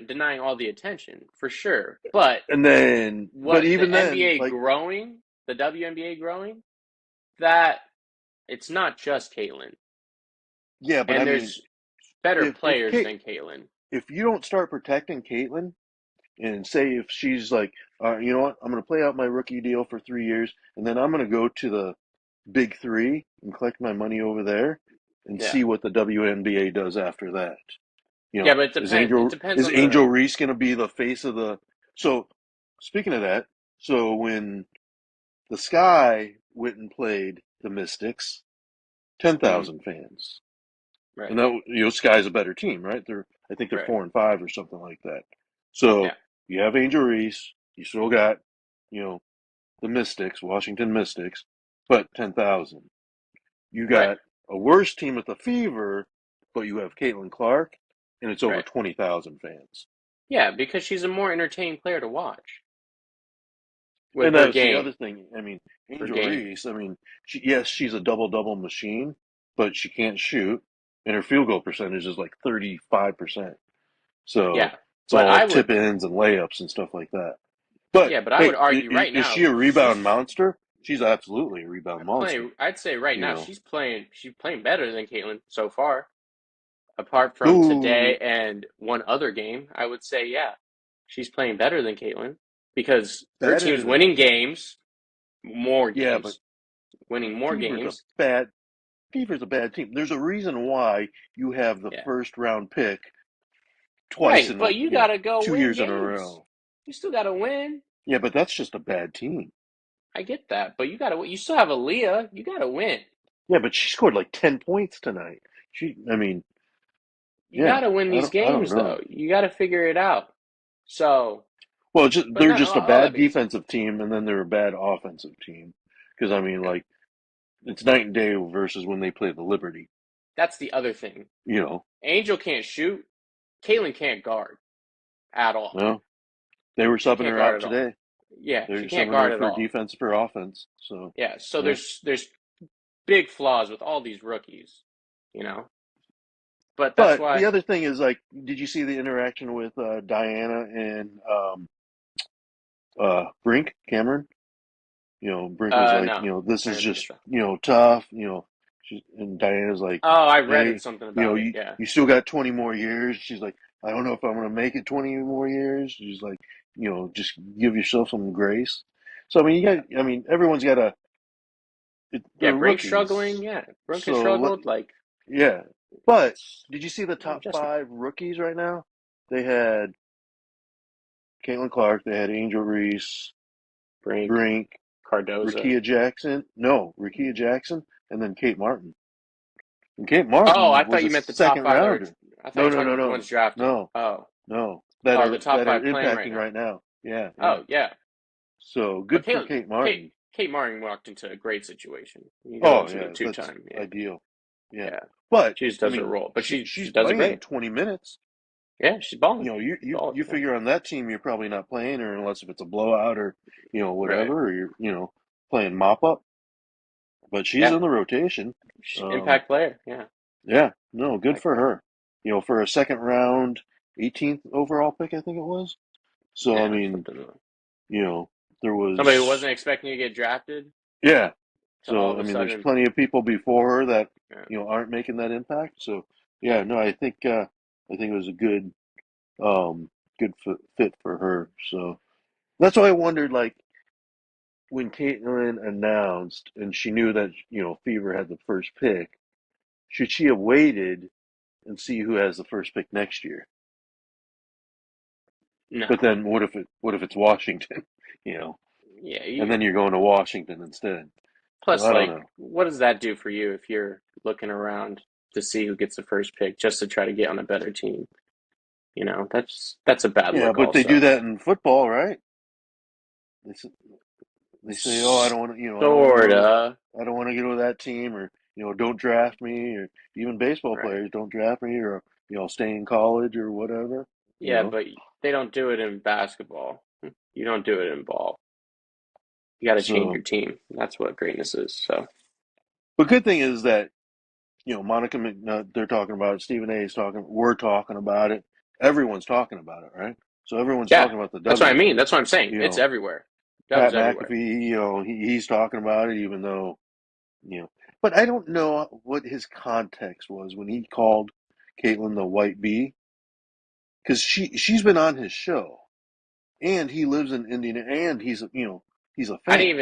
denying all the attention for sure. But and then, but what even the then, NBA like, growing, the WNBA growing, that it's not just Caitlyn, yeah, but I and mean, there's better if players Kate, than Caitlyn. if you don't start protecting Caitlin, and say if she's like, you know what, I'm going to play out my rookie deal for 3 years, and then I'm going to go to the big three and collect my money over there, and Yeah, see what the WNBA does after that. yeah, but it depends Is on the Angel Reese going to be the face of the? So, speaking of that, so when the Sky went and played the Mystics, ten mm, thousand fans, right. and that Sky's a better team, right? They're I think they're Right. 4-5 or something like that. So Yeah. you have Angel Reese, you still got, you know, the Mystics, Washington Mystics, but 10,000. You Right. got a worse team with the Fever, but you have Caitlin Clark, and it's over Right. 20,000 fans. Yeah, because she's a more entertaining player to watch with And her that's the other game. thing. I mean, Her Angel game. Reese, I mean, yes, she's a double double machine, but she can't shoot, and her field goal percentage is like 35%. So Yeah. it's But all I tip would ins and layups and stuff like that. But yeah, but I would hey, argue right is now she a rebound she's monster? She's absolutely a rebound monster. playing I'd say right You now know, she's playing better than Caitlin so far. Apart from ooh, today and one other game, I would say yeah. She's playing better than Caitlin because her better team's than winning Kate. games, more Yeah, but games, winning more Fever's a games. bad Fever's a bad team. There's a reason why you have the Yeah. first round pick twice Right, in but you you know gotta go two win years in a games. row. You still gotta win. Yeah, but that's just a bad team. I get that, but you still have Aaliyah. You gotta win. Yeah, but she scored like 10 points tonight. I mean, You yeah, gotta win these I don't games know. though. You gotta figure it out. So, Well, just but they're not just a all that bad being said, defensive team, and then they're a bad offensive team. Because I mean, yeah, like it's night and day versus when they play the Liberty. that's the other thing. You know, Angel can't shoot. Caitlin can't guard at all. well, they were She subbing can't her guard out at all. today. Yeah, They're she can't subbing her guard at for all. defense for offense. So Yeah, so yeah, there's big flaws with all these rookies, you know. But that's but why the other thing is like, did you see the interaction with Diana and Brink Cameron? Brink was like, no. this I is didn't just, miss that. tough, and Diana's like, Oh, I read hey, it something about it. Yeah. you still got 20 more years. She's like, I don't know if I'm going to make it 20 more years. She's like, just give yourself some grace. So, I mean, Yeah. everyone's got Yeah, they're Brink struggling. rookies. Yeah. Brink has So, struggled like yeah. But it's did you see the top adjustment. five rookies right now? They had Caitlin Clark, they had Angel Reese, Brink, Brink, Cardoza. Rakia Jackson. No, Rakia Jackson, and then Kate Martin. And Kate Oh, I Martin was thought a you meant the top second five that were. rounder. I thought you No, were no, talking no, about the no, ones drafted. no, Oh, no. oh, the top That are five playing right impacting now. right now. Yeah, yeah. Oh, yeah. So But good for Kate Martin. Kate Martin walked into a great situation. You go Oh into a yeah, that's two-time. Yeah, ideal. Yeah, yeah. but She just I does her mean, role, but she she's does it playing great. 20 minutes. Yeah, she's balling. She's balling. You Yeah. figure on that team, you're probably not playing her unless if it's a blowout or Right. whatever, or you're playing mop up. But she's Yeah. in the rotation. Um, Impact player. Yeah. yeah, no, good Impact for player. her. For a second round, 18th overall pick, I think it was. So I Yeah. mean, Something. you know, there Somebody who was wasn't expecting to get drafted yeah. to all So of I a mean, there's sudden. plenty of people before her that Yeah. aren't making that impact. So yeah, no, I think it was a um fit for her. So that's why I wondered, like, when Caitlin announced and she knew that Fever had the first pick, should she have waited and see who has the first pick next year? But No. then what if it's Washington, you know, Yeah. and then you're going to Washington instead? So Plus, I don't like, know. what does that do for you if you're looking around to see who gets the first pick just to try to get on a better team? That's a bad Yeah, look. but they do Also. that in football, right? They s- they say, oh, I don't want to go to Sorta. I don't want to go to that team, or don't draft me, or even baseball Right. players don't draft me, or stay in college or whatever. You Yeah, know. but they don't do it in basketball. You don't do it in ball. You got to change So, your team. That's what greatness is. So, but good thing is that they're talking about it. Stephen A. is talking. We're talking about it. Everyone's talking about it, right? So everyone's yeah, talking about the that's what I W. mean. That's what I'm saying. You It's know, everywhere. Dubs Pat everywhere. McAfee. He's talking about it, even though you know. But I don't know what his context was when he called Caitlin the white bee, because she's been on his show, and he lives in Indiana, and he's a fan.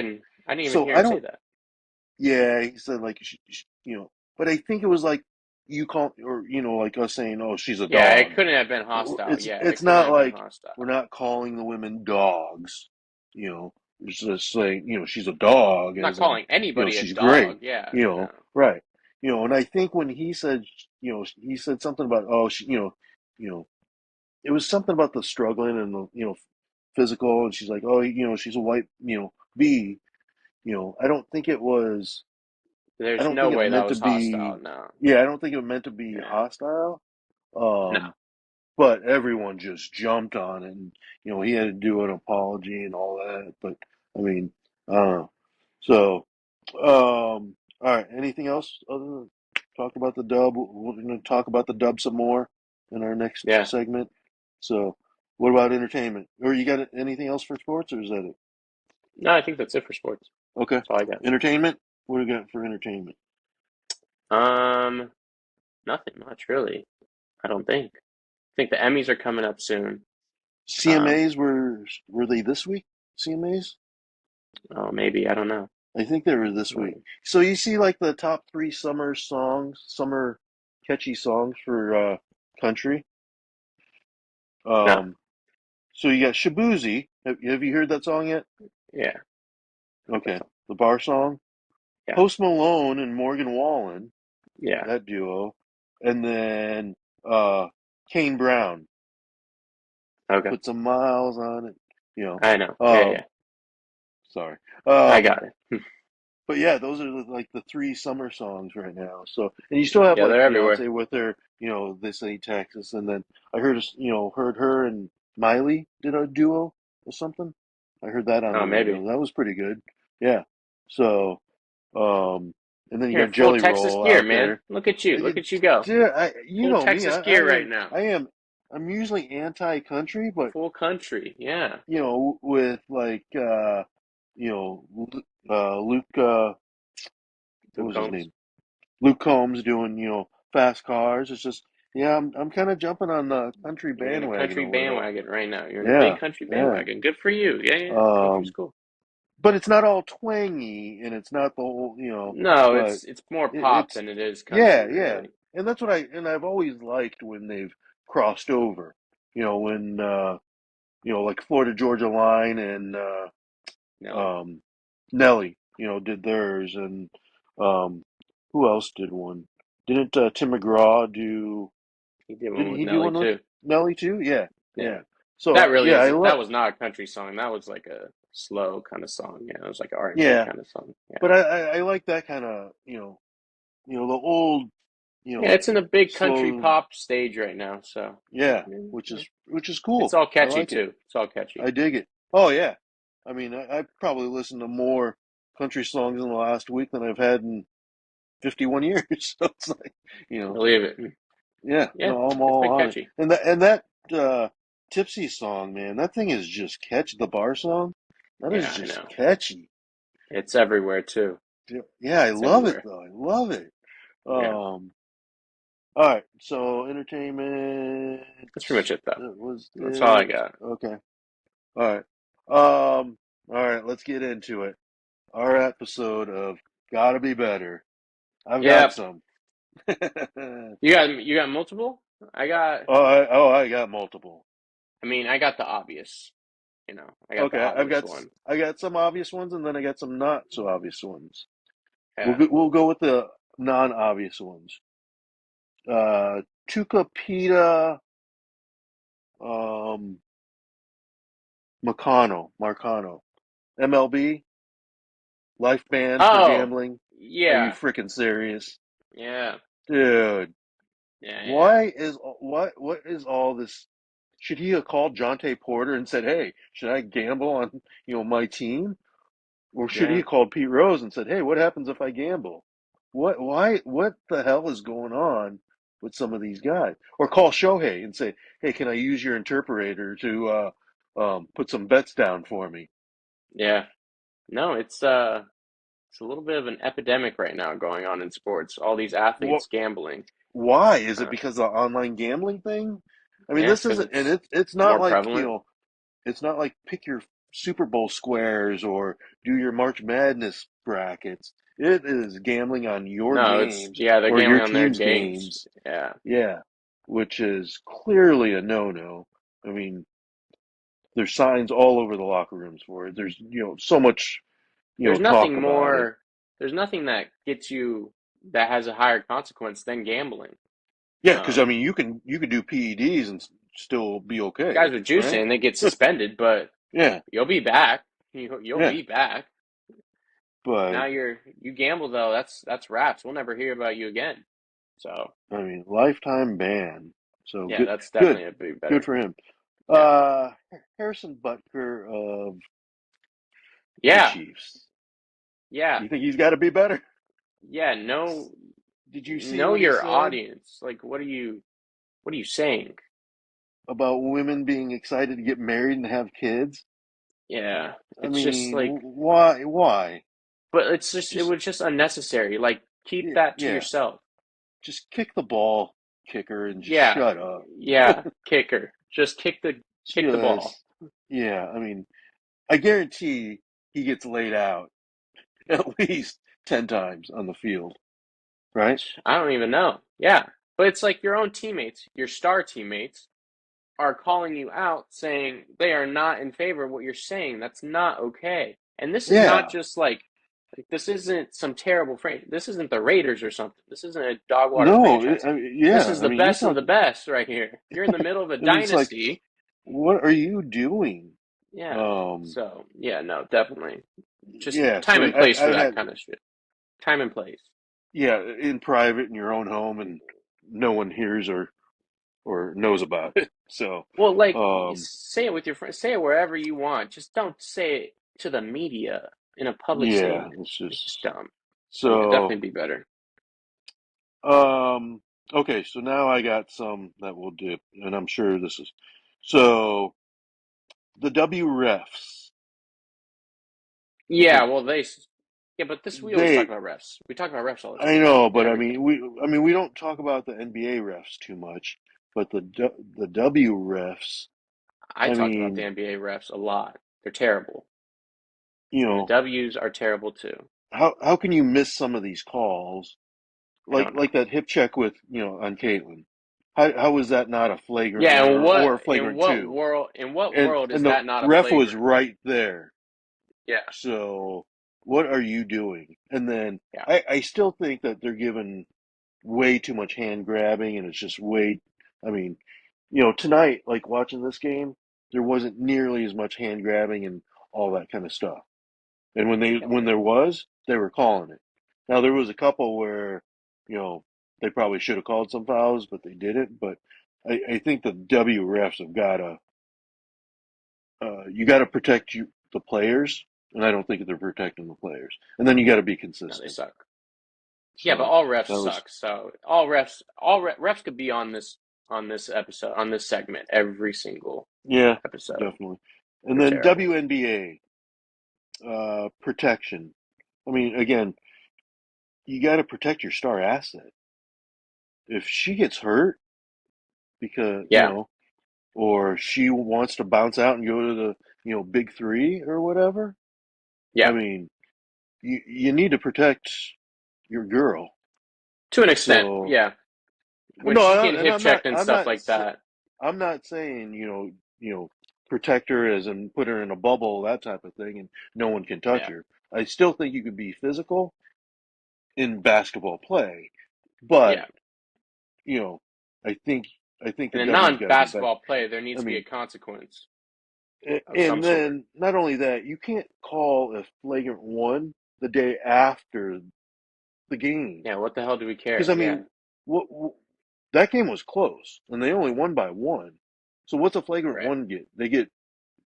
I didn't even So hear I him say don't. that. Yeah, he said like but I think it was like you call, or like us saying, "Oh, she's a Yeah, it dog." couldn't have been hostile. Yeah, It's it couldn't not have been like we're hostile. not calling the women dogs. It's just saying she's a dog, I'm not as in calling anybody a she's great. dog. Yeah, no. Right. And I think when he said something about, oh, it was something about the struggling and the physical, and she's like, oh, she's a white B. I don't think it was. I There's don't no think it way that meant to was hostile. be. No. Yeah, I don't think it meant to be Yeah. hostile. No. Um, but everyone just jumped on it, and he had to do an apology and all that. But I mean, I don't know. So, all right. Anything else other than talk about the dub? We're going to talk about the dub some more in our next Yeah. segment. So, what about entertainment? Or you got anything else for sports, or is that it? No, I think that's it for sports. Okay, That's all I got. entertainment. What do you got for entertainment? Um, Nothing much really. I don't think. I think the Emmys are coming up soon. Um, CMAs were they this week? CMAs? oh, maybe I don't know. I think they were this week. Um, So you see like the top three summer catchy songs for country. no, Um, so you got Shabuzi. Have you heard that song yet? yeah, got that Okay, song. the bar song. Yeah, Post Malone and Morgan Wallen, yeah. that duo, and then uh, Kane Brown. Okay, Put some miles on it. You know. I know. Yeah, yeah. Um, Sorry. I Um, got it. But yeah, those are like the three summer songs right now. So, and you still have Yeah, like they're everywhere. Beyonce with her, This Ain't Texas, and then I heard her and Miley did a duo or something. I heard that on Oh, the maybe. radio. That was pretty good. Yeah. So, and then you Here, got full Jelly Texas Roll gear, out man. there. Look at you. Look It, at you go. dude, you Full know me. Texas gear right now. I'm usually anti-country, but Full country. Yeah. with like Luke. What Luke was his Combs. name? Luke Combs doing, fast cars. It's just, yeah, I'm kind of jumping on the country You're in a bandwagon country over it all. bandwagon right now. You're in a big Yeah, country yeah. bandwagon. Good for you. Yeah, yeah. Country's Um, cool. but it's not all twangy, and it's not the whole, No, but it's more pop it's, than it is yeah, country, yeah. really. And that's what I've always liked when they've crossed over. When, like Florida Georgia Line and, Nelly. um, Nelly, did theirs, and um, who else did one? Didn't Tim McGraw do? He did one Didn't with he do Nelly one with too. Nelly too? Yeah, Yeah. yeah. So That really yeah, I isn't. love. That was not a country song. That was like a slow kind of song. Yeah, it was like an R&B Yeah, kind of song. Yeah. but I like that kind of the old Yeah, it's in a big country slow. pop stage right now, so Yeah, yeah, yeah. which is It's cool. all I catchy like it. too. It's all catchy. I dig it. Oh yeah. I mean, I probably listened to more country songs in the last week than I've had in 51 years. So it's like, you know, Believe it. Yeah, Yeah, no, I'm it's all been on it. catchy. And that Tipsy song, man, that thing is just catchy. The bar song, that is Yeah, I just know. catchy. It's everywhere too. Yeah, I It's love it everywhere. though. I love it. Yeah, All right. So entertainment, that's pretty much it though. that was That's all I it. got. Okay. All right. All right. Let's get into it. Our episode of Gotta Be Better. I've got Yeah, some. you got multiple. I got multiple. I mean, I got the obvious. I got the Okay, obvious one. I got some obvious ones, and then I got some not so obvious ones. Yeah. We'll go with the non-obvious ones. Tucapita um, Marcano, MLB life ban for Oh, gambling. Are you yeah, freaking serious, yeah, dude? yeah, yeah, What is all this? Should he have called Jonte Porter and said, "Hey, should I gamble on my team?" Or should he yeah, have called Pete Rose and said, "Hey, what happens if I gamble?" What the hell is going on with some of these guys? Or call Shohei and say, "Hey, can I use your interpreter to put some bets down for me?" yeah. No, it's a little bit of an epidemic right now going on in sports. All these What? athletes gambling. Why? Is it Uh, because of the online gambling thing? I mean, yeah, it's this because isn't, and it's it's not more like prevalent. it's not like pick your Super Bowl squares or do your March Madness brackets. It is gambling on your No, it's games yeah, they're or your gambling on their team's games. games. Yeah, Yeah, which is clearly a no-no. I mean, there's signs all over the locker rooms for it. There's, so much, there's talk nothing about it. more. There's nothing that gets you that has a higher consequence than gambling. Yeah, because I mean, you can do PEDs and still be Guys okay, with right? juicing, they get suspended, but Yeah, you'll be back. You'll yeah. be back. But Now you gamble though. That's wraps. We'll never hear about you again. So I mean, lifetime ban. So yeah, good, that's good, definitely a big good better. for him. Yeah, Uh, Harrison Butker of the yeah, Chiefs. yeah, You think he's got to be better? yeah. Know Did you see know what he your said audience. Like, what are you saying? about women being excited to get married and have kids? Yeah, I it's just mean, like, why? Why? but it Just was just unnecessary. Like, keep yeah, that to yeah. yourself. Just kick the ball, kicker, and just Yeah, shut up. yeah. Kicker, just kick the ball. Just yeah. I mean, I guarantee he gets laid out at least 10 times on the field, right? I don't even know. Yeah, but it's like your own teammates, your star teammates, are calling you out saying they are not in favor of what you're saying. That's not okay. And this is not Yeah. just like this isn't some terrible frame. This isn't the Raiders or something. This isn't a dog water No. franchise. I mean, This yeah. is I the mean, you're best of the talking. best right here. You're in the middle of a I mean, it's like, dynasty. what are you doing? Yeah. Um. So, yeah, no, definitely. Just Yeah. time So and place I for that had kind of shit. Time and place. yeah in private in your own home, and no one hears or knows about it. So, Well, like, um. say it with your friends, say it wherever you want. Just don't say it to the media in a public Yeah. statement. It's It's just just dumb. So yeah, so. definitely be better. Um, okay, so now I got some that will dip, and I'm sure this is so the W refs. Yeah, Okay, well, yeah, but this we always talk they about refs. We talk about refs all the I time know, and but everything. I mean we don't talk about the NBA refs too much, but the W refs. I I talk about the mean, NBA refs a lot. They're terrible, you and the know, W's are terrible too. how can you miss some of these calls I don't like know. that hip check with on Caitlin? How was that not a flagrant Yeah, one and or a flagrant two? in what And world is and the that not a ref was flagrant? right there. Yeah, So, what are you doing? And then yeah, I still think that they're given way too much hand grabbing, and it's just way. I mean, tonight, like watching this game, there wasn't nearly as much hand grabbing and all that kind of stuff. And yeah, when there was, they were calling it. Now there was a couple where, you know, they probably should have called some fouls, but they didn't. But I think the W refs have got to you got to protect the players, and I don't think they're protecting the players. And then you got to be no, they consistent. suck. Yeah, but So all refs that was suck. So refs could be on this episode on this segment every single yeah, episode. definitely. And They're then terrible. WNBA protection. I mean, again, you got to protect your star asset. If she gets hurt because Yeah, or she wants to bounce out and go to the big three or whatever. I yeah. mean, you need to protect your girl. To an extent, So yeah. When no, she's getting and hip checked and stuff like that, I'm not saying protect her as in put her in a bubble, that type of thing, and no one can touch yeah, her. I still think you could be physical in basketball play, but yeah. you know, I think the In a W's got to be better. non-basketball play, there needs I to be a mean, consequence of some and sort. then not only that, you can't call a flagrant one the day after the game Yeah, what the hell do we because care? I Yeah, mean, what that game was close and they only won by one. So what's a flagrant right. one get?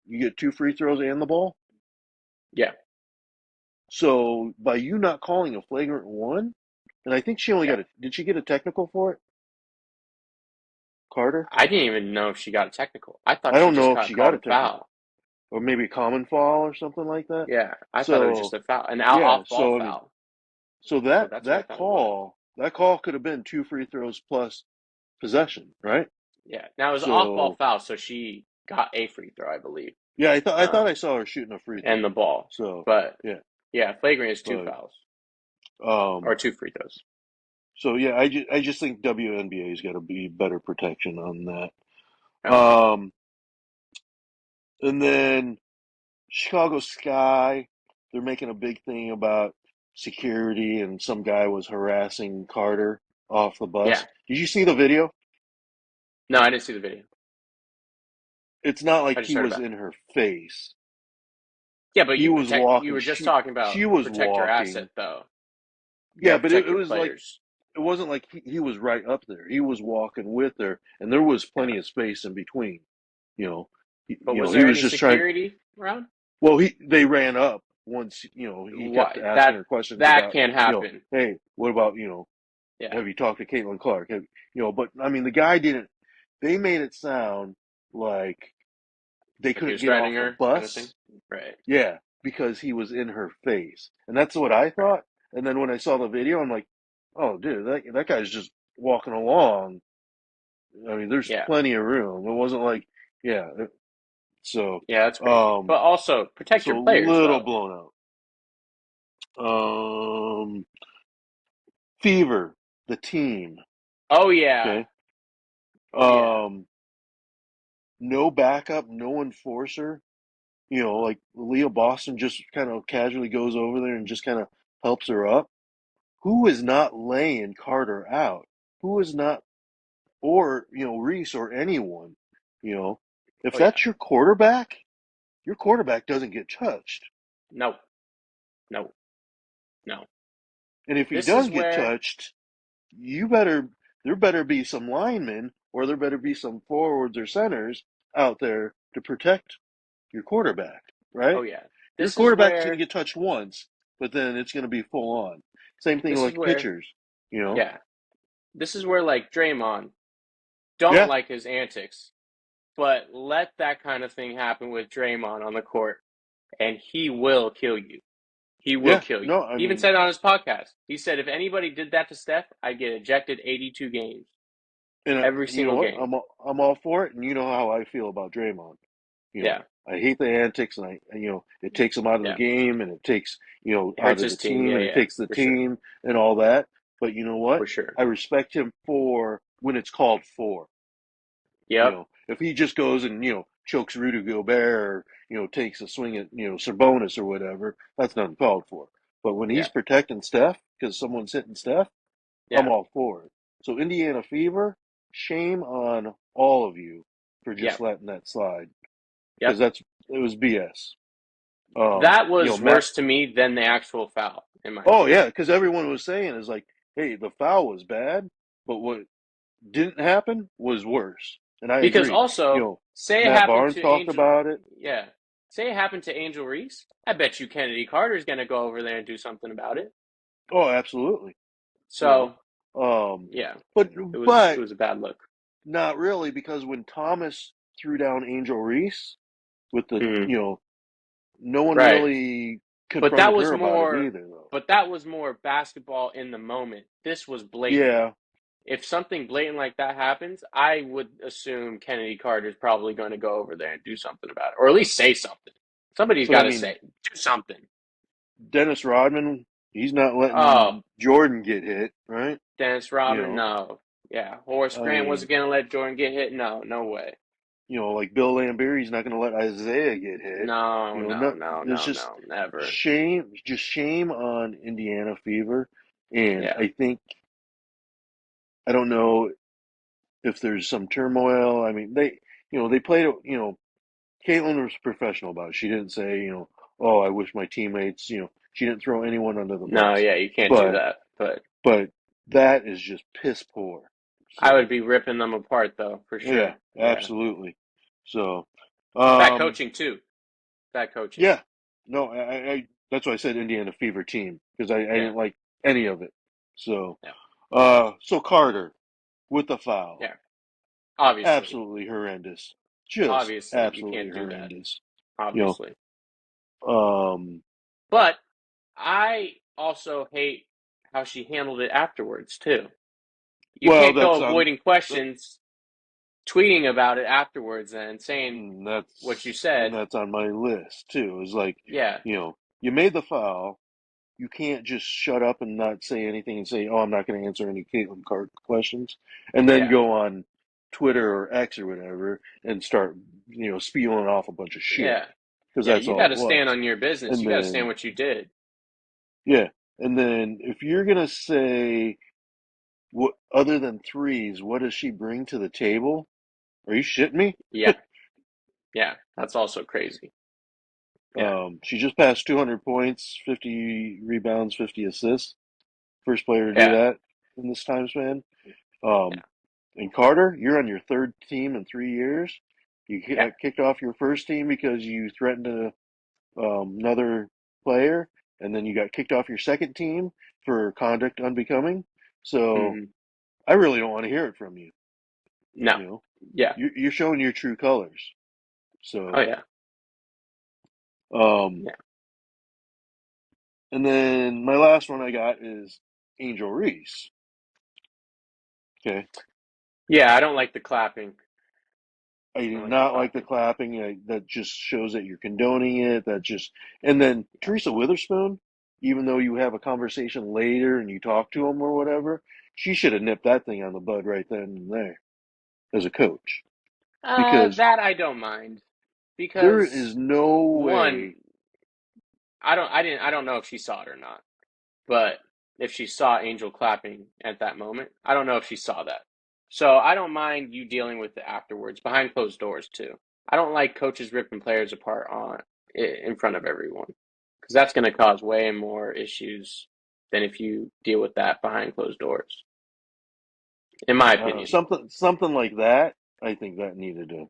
You get two free throws and the ball. Yeah, So by you not calling a flagrant one, and I think she only yeah. got a did she get a technical for it, Carter? I didn't even know if she got a technical. I thought I she don't just know if got she got called a a technical foul. or maybe a common foul or something like that. Yeah, I thought it was just So a foul, an yeah, off-ball so I mean, foul. so So that's what I thought it was. that call could have been two free throws plus possession, right? Yeah. Now it was an off-ball So foul, so she got a free throw, I believe, yeah, I thought I um, saw her shooting a free and throw. the ball. So But yeah, yeah, flagrant is two but fouls or um, two free throws. so yeah, I just think WNBA's got to be better protection on that. Okay. And then Chicago Sky, they're making a big thing about security, and some guy was harassing Carter. off the Yeah. bus. Did you see the video? No, I didn't see the video. It's not like I just he heard was about it. in her face. Yeah, but He was you walking. were just talking about She was protect your asset walking. though. You Yeah, gotta but protect it your was like players. it wasn't like he was right up there. He was walking with her, and there was Yeah. plenty of space in between. You know, But was he there was any just trying. security around? Well, they ran up once. He kept Why asking that her questions that about can't happen. hey, what about Yeah. have you talked to Caitlin Clark? But I mean, the guy didn't. They made it sound like they Like he couldn't was get threatening off the her kind of thing. bus. Right. Yeah, because he was in her face, and that's what I Right. thought. And then when I saw the video, I'm like, oh, dude, that guy's just walking along. I mean, there's Yeah. plenty of room. It wasn't like, yeah. So, Yeah, that's crazy. um, But also protect so your a players little though. blown out. Um, Fever, the team. Oh yeah. Okay. Oh yeah. Um, no backup, no enforcer. Like Leah Boston just kind of casually goes over there and just kind of helps her up. Who is not laying Carter out? Who is not, or, Reese or anyone, you know, if Oh yeah. that's your quarterback doesn't get touched. No. No. No. And if he This is does get where touched, there better be some linemen or there better be some forwards or centers out there to protect your quarterback, oh right? yeah. Your This is quarterback's going to where get touched once, but then it's going to be full on. Same thing this is like where pitchers, you know? yeah. This is where like Draymond don't Yeah, like his antics, but let that kind of thing happen with Draymond on the court and he will kill you. He will yeah. kill you. No, I He even mean, said it on his podcast. He said if anybody did that to Steph, I'd get ejected 82 games. and Every you know single what? game. I'm all for it, and you know how I feel about Draymond. Yeah. I hate the antics, and it takes him out of the Yeah. game, and it takes It out hurts of his the team. team, Yeah, and it yeah, takes the for sure. team and all that. But you know what? For sure. I respect him for when it's called for. Yep. If he just goes and chokes Rudy Gobert, or takes a swing at Sabonis or whatever, that's not called for. But when he's Yeah. protecting Steph because someone's hitting Steph, I'm Yeah. all for it. So Indiana Fever, shame on all of you for just Yep. letting that slide because Yep. it was BS. That was Matt. worse to me than the actual foul, in my Oh yeah, opinion. because everyone was saying is like, hey, the foul was bad, but what didn't happen was worse, and I Because agree. also, say it Matt happened Barnes to talked Angel, about it. yeah. Say it happened to Angel Reese. I bet you Kennedy Carter's gonna go over there and do something about it. Oh, absolutely. You know, So um, yeah, but it but was a bad look. not really because when Thomas threw down Angel Reese with the Hmm. no one Right. really But that confronted was her about it more either, though. but that was more basketball in the moment. This was blatant. Yeah, If something blatant like that happens, I would assume Kennedy Carter's probably going to go over there and do something about it, or at least say something. Somebody's but I got to mean, say, do something. Dennis Rodman, he's not Oh, letting Jordan get hit, right? Dennis You Rodman, know, no. Yeah, Horace I Grant wasn't mean, going to let Jordan get hit. No, no way. like Bill Laimbeer, he's not going to let Isaiah get hit. No, no, No, no, it's no, just no, never. shame on Indiana Fever, and Yeah, I don't know if there's some turmoil. I mean, they played it. Caitlin was professional about it. She didn't say, oh, I wish my teammates. She didn't throw anyone under the no, bus, yeah, you can't do but that. But but that is just piss poor. I would So be ripping them apart, though, for yeah, sure. Yeah, absolutely. So, bad um, coaching too. Bad coaching. yeah, no, that's why I said Indiana Fever team because I Yeah, didn't like any of it. So, yeah, so Carter with the foul, yeah. Obviously, absolutely horrendous, just obviously, you absolutely can't do that. horrendous. You Obviously, um, but I also hate how she handled it afterwards too. You well, can't go avoiding that, questions, tweeting about it afterwards, and saying what you and said. that's on my list too. Is like, Yeah, you made the foul. You can't just shut up and not say anything and say, "Oh, I'm not going to answer any Caitlin Card questions," and then yeah, go on Twitter or X or whatever and start, spewing off a bunch of shit yeah, because yeah. that's You got all to it stand was. on your business. And You got to stand then, what you did. yeah, and then if you're gonna say what other than threes, what does she bring to the table? Are you shitting me? Yeah, yeah, that's also crazy. Yeah, She just passed 200 points, 50 rebounds, 50 assists. First player to do yeah, that in this time span. Um, yeah, and Carter, you're on your third team in 3 years. You yeah. got kicked off your first team because you threatened another player, and then you got kicked off your second team for conduct unbecoming. So Hmm. I really don't want to hear it from you. No, You know, yeah, you're showing your true colors. oh So, yeah, um, yeah, and then my last one I got is Angel Reese. Okay, yeah. I don't like the clapping. I I do don't like the not like the clapping. clapping. That just shows that you're condoning it. That just, and then Yeah. Teresa Witherspoon, even though you have a conversation later and you talk to him or whatever, she should have nipped that thing on the bud right then and there as a coach, because That I don't mind there is because no one, way. I don't know if she saw it or not, but if she saw Angel clapping at that moment, I don't know if she saw that. So I don't mind you dealing with it afterwards, behind closed doors too. I don't like coaches ripping players apart in front of everyone because that's going to cause way more issues than if you deal with that behind closed doors, in my opinion. Something like that. I think that needed to,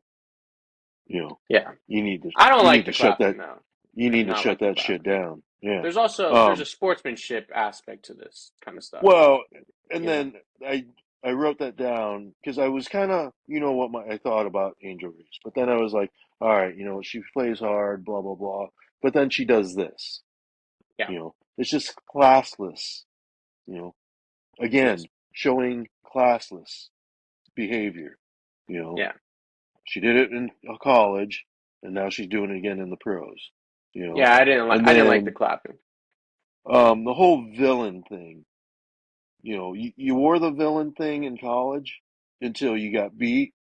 you know, Yeah, you need to I don't you like need the to shut that clapping though. you I do need to not shut like the that shit clapping. down. Yeah. There's a Um. sportsmanship aspect to this kind of stuff, Well, and you know. then I wrote that down because I was kind of, what I thought about Angel Reese, but then I was like, all right, she plays hard, blah blah blah, but then she does this. Yeah, It's just classless. You know, it again, is. showing classless behavior. You know, Yeah, she did it in college, and now she's doing it again in the pros. yeah. And I didn't like the then clapping. the whole villain thing. You wore the villain thing in college until you got beat,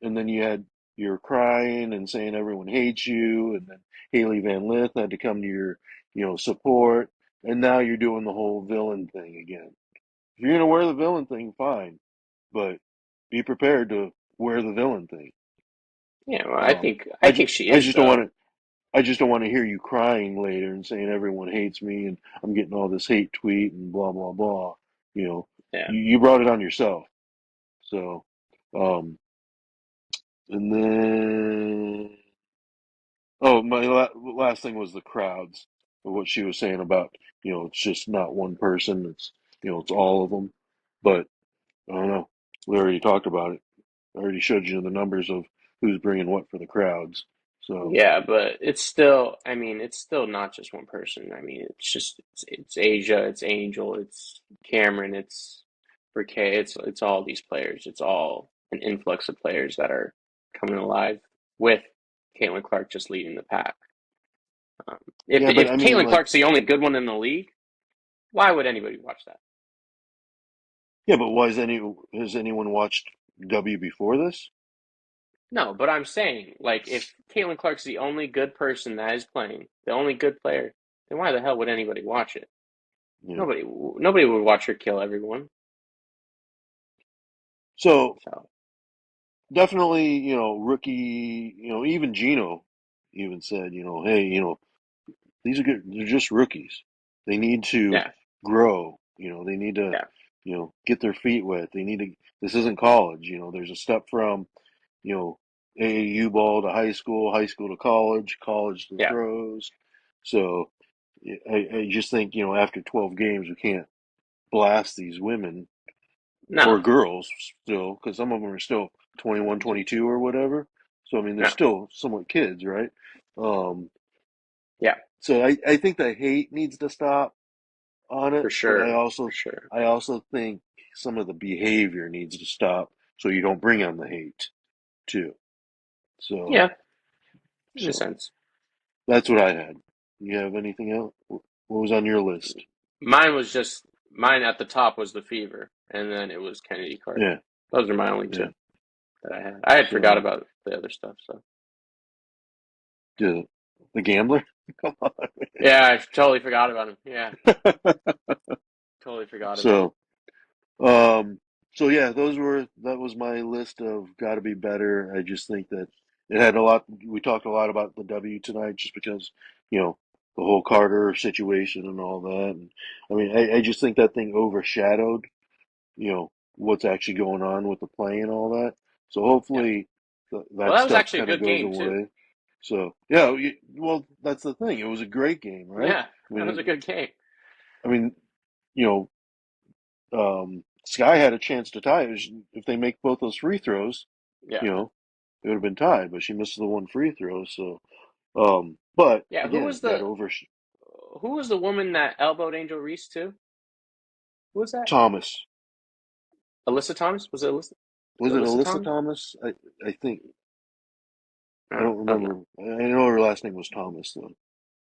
and then you're crying and saying everyone hates you, and then Haley Van Lith had to come to your, support, and now you're doing the whole villain thing again. If you're gonna wear the villain thing, fine, but be prepared to wear the villain thing. Yeah, well, I I just, think she is though. I just don't want to hear you crying later and saying everyone hates me and I'm getting all this hate tweet and blah blah blah. You know, Yeah, you brought it on yourself. So, um, and then, oh, my last thing was the crowds, of what she was saying about, it's just not one person. It's all of them. But I don't know. We already talked about it. I already showed you the numbers of who's bringing what for the crowds. So, yeah, but it's still. I mean, it's still not just one person. I mean, it's Asia, it's Angel, it's Cameron, it's Briquet, it's all these players. It's all an influx of players that are coming alive with Caitlin Clark just leading the pack. Um, yeah, but if I mean, Caitlin like, Clark's the only good one in the league, why would anybody watch that? yeah, but why has anyone watched W before this? No, but I'm saying, like, if Caitlin Clark's the only good person that is playing, the only good player, then why the hell would anybody watch it? Yeah. Nobody would watch her kill everyone. So So, definitely, rookie, even Gino even said, hey, these are good. They're just rookies. They need to yeah, grow. They need to, yeah, get their feet wet. They need to. This isn't college. There's a step from, you know, AAU ball to high school to college to the yeah. pros. So I just think, after 12 games, we can't blast these women or No, girls still, because some of them are still 21, 22 or whatever. So, I mean, they're no, still somewhat kids, right? Um, yeah, so I think the hate needs to stop on it, but for sure. I also think some of the behavior needs to stop so you don't bring on the hate too. So Yeah, in a so sense. that's what I had. You have anything else? What was on your list? Mine at the top was the fever, and then it was Kennedy Clark. Yeah, Those are my only yeah. two that I had. I had forgot So about the other stuff, so. the gambler? Come on. Yeah, I totally forgot about him. Yeah, totally forgot about him. So, um, So yeah, that was my list of got to be better. I just think that it had a lot. We talked a lot about the W tonight, just because you know the whole Carter situation and all that. And I mean, I just think that thing overshadowed what's actually going on with the play and all that. So Yeah. hopefully Well, that that was stuff actually a kind of good goes game too. away. So yeah, well, that's the thing. It was a great game, right? Yeah, I that was a mean, good game. I mean, you know, Sky had a chance to tie. If they make both those free throws, Yeah. you know, it would have been tied, but she missed the one free throw. So, but Yeah, again, that over who was the woman that elbowed Angel Reese too? Who was that? Thomas. Alyssa Thomas? Was it Alyssa? Was it Alyssa Alyssa Thomas? Thomas? I think I Oh, don't I don't know. remember. I know her last name was Thomas though.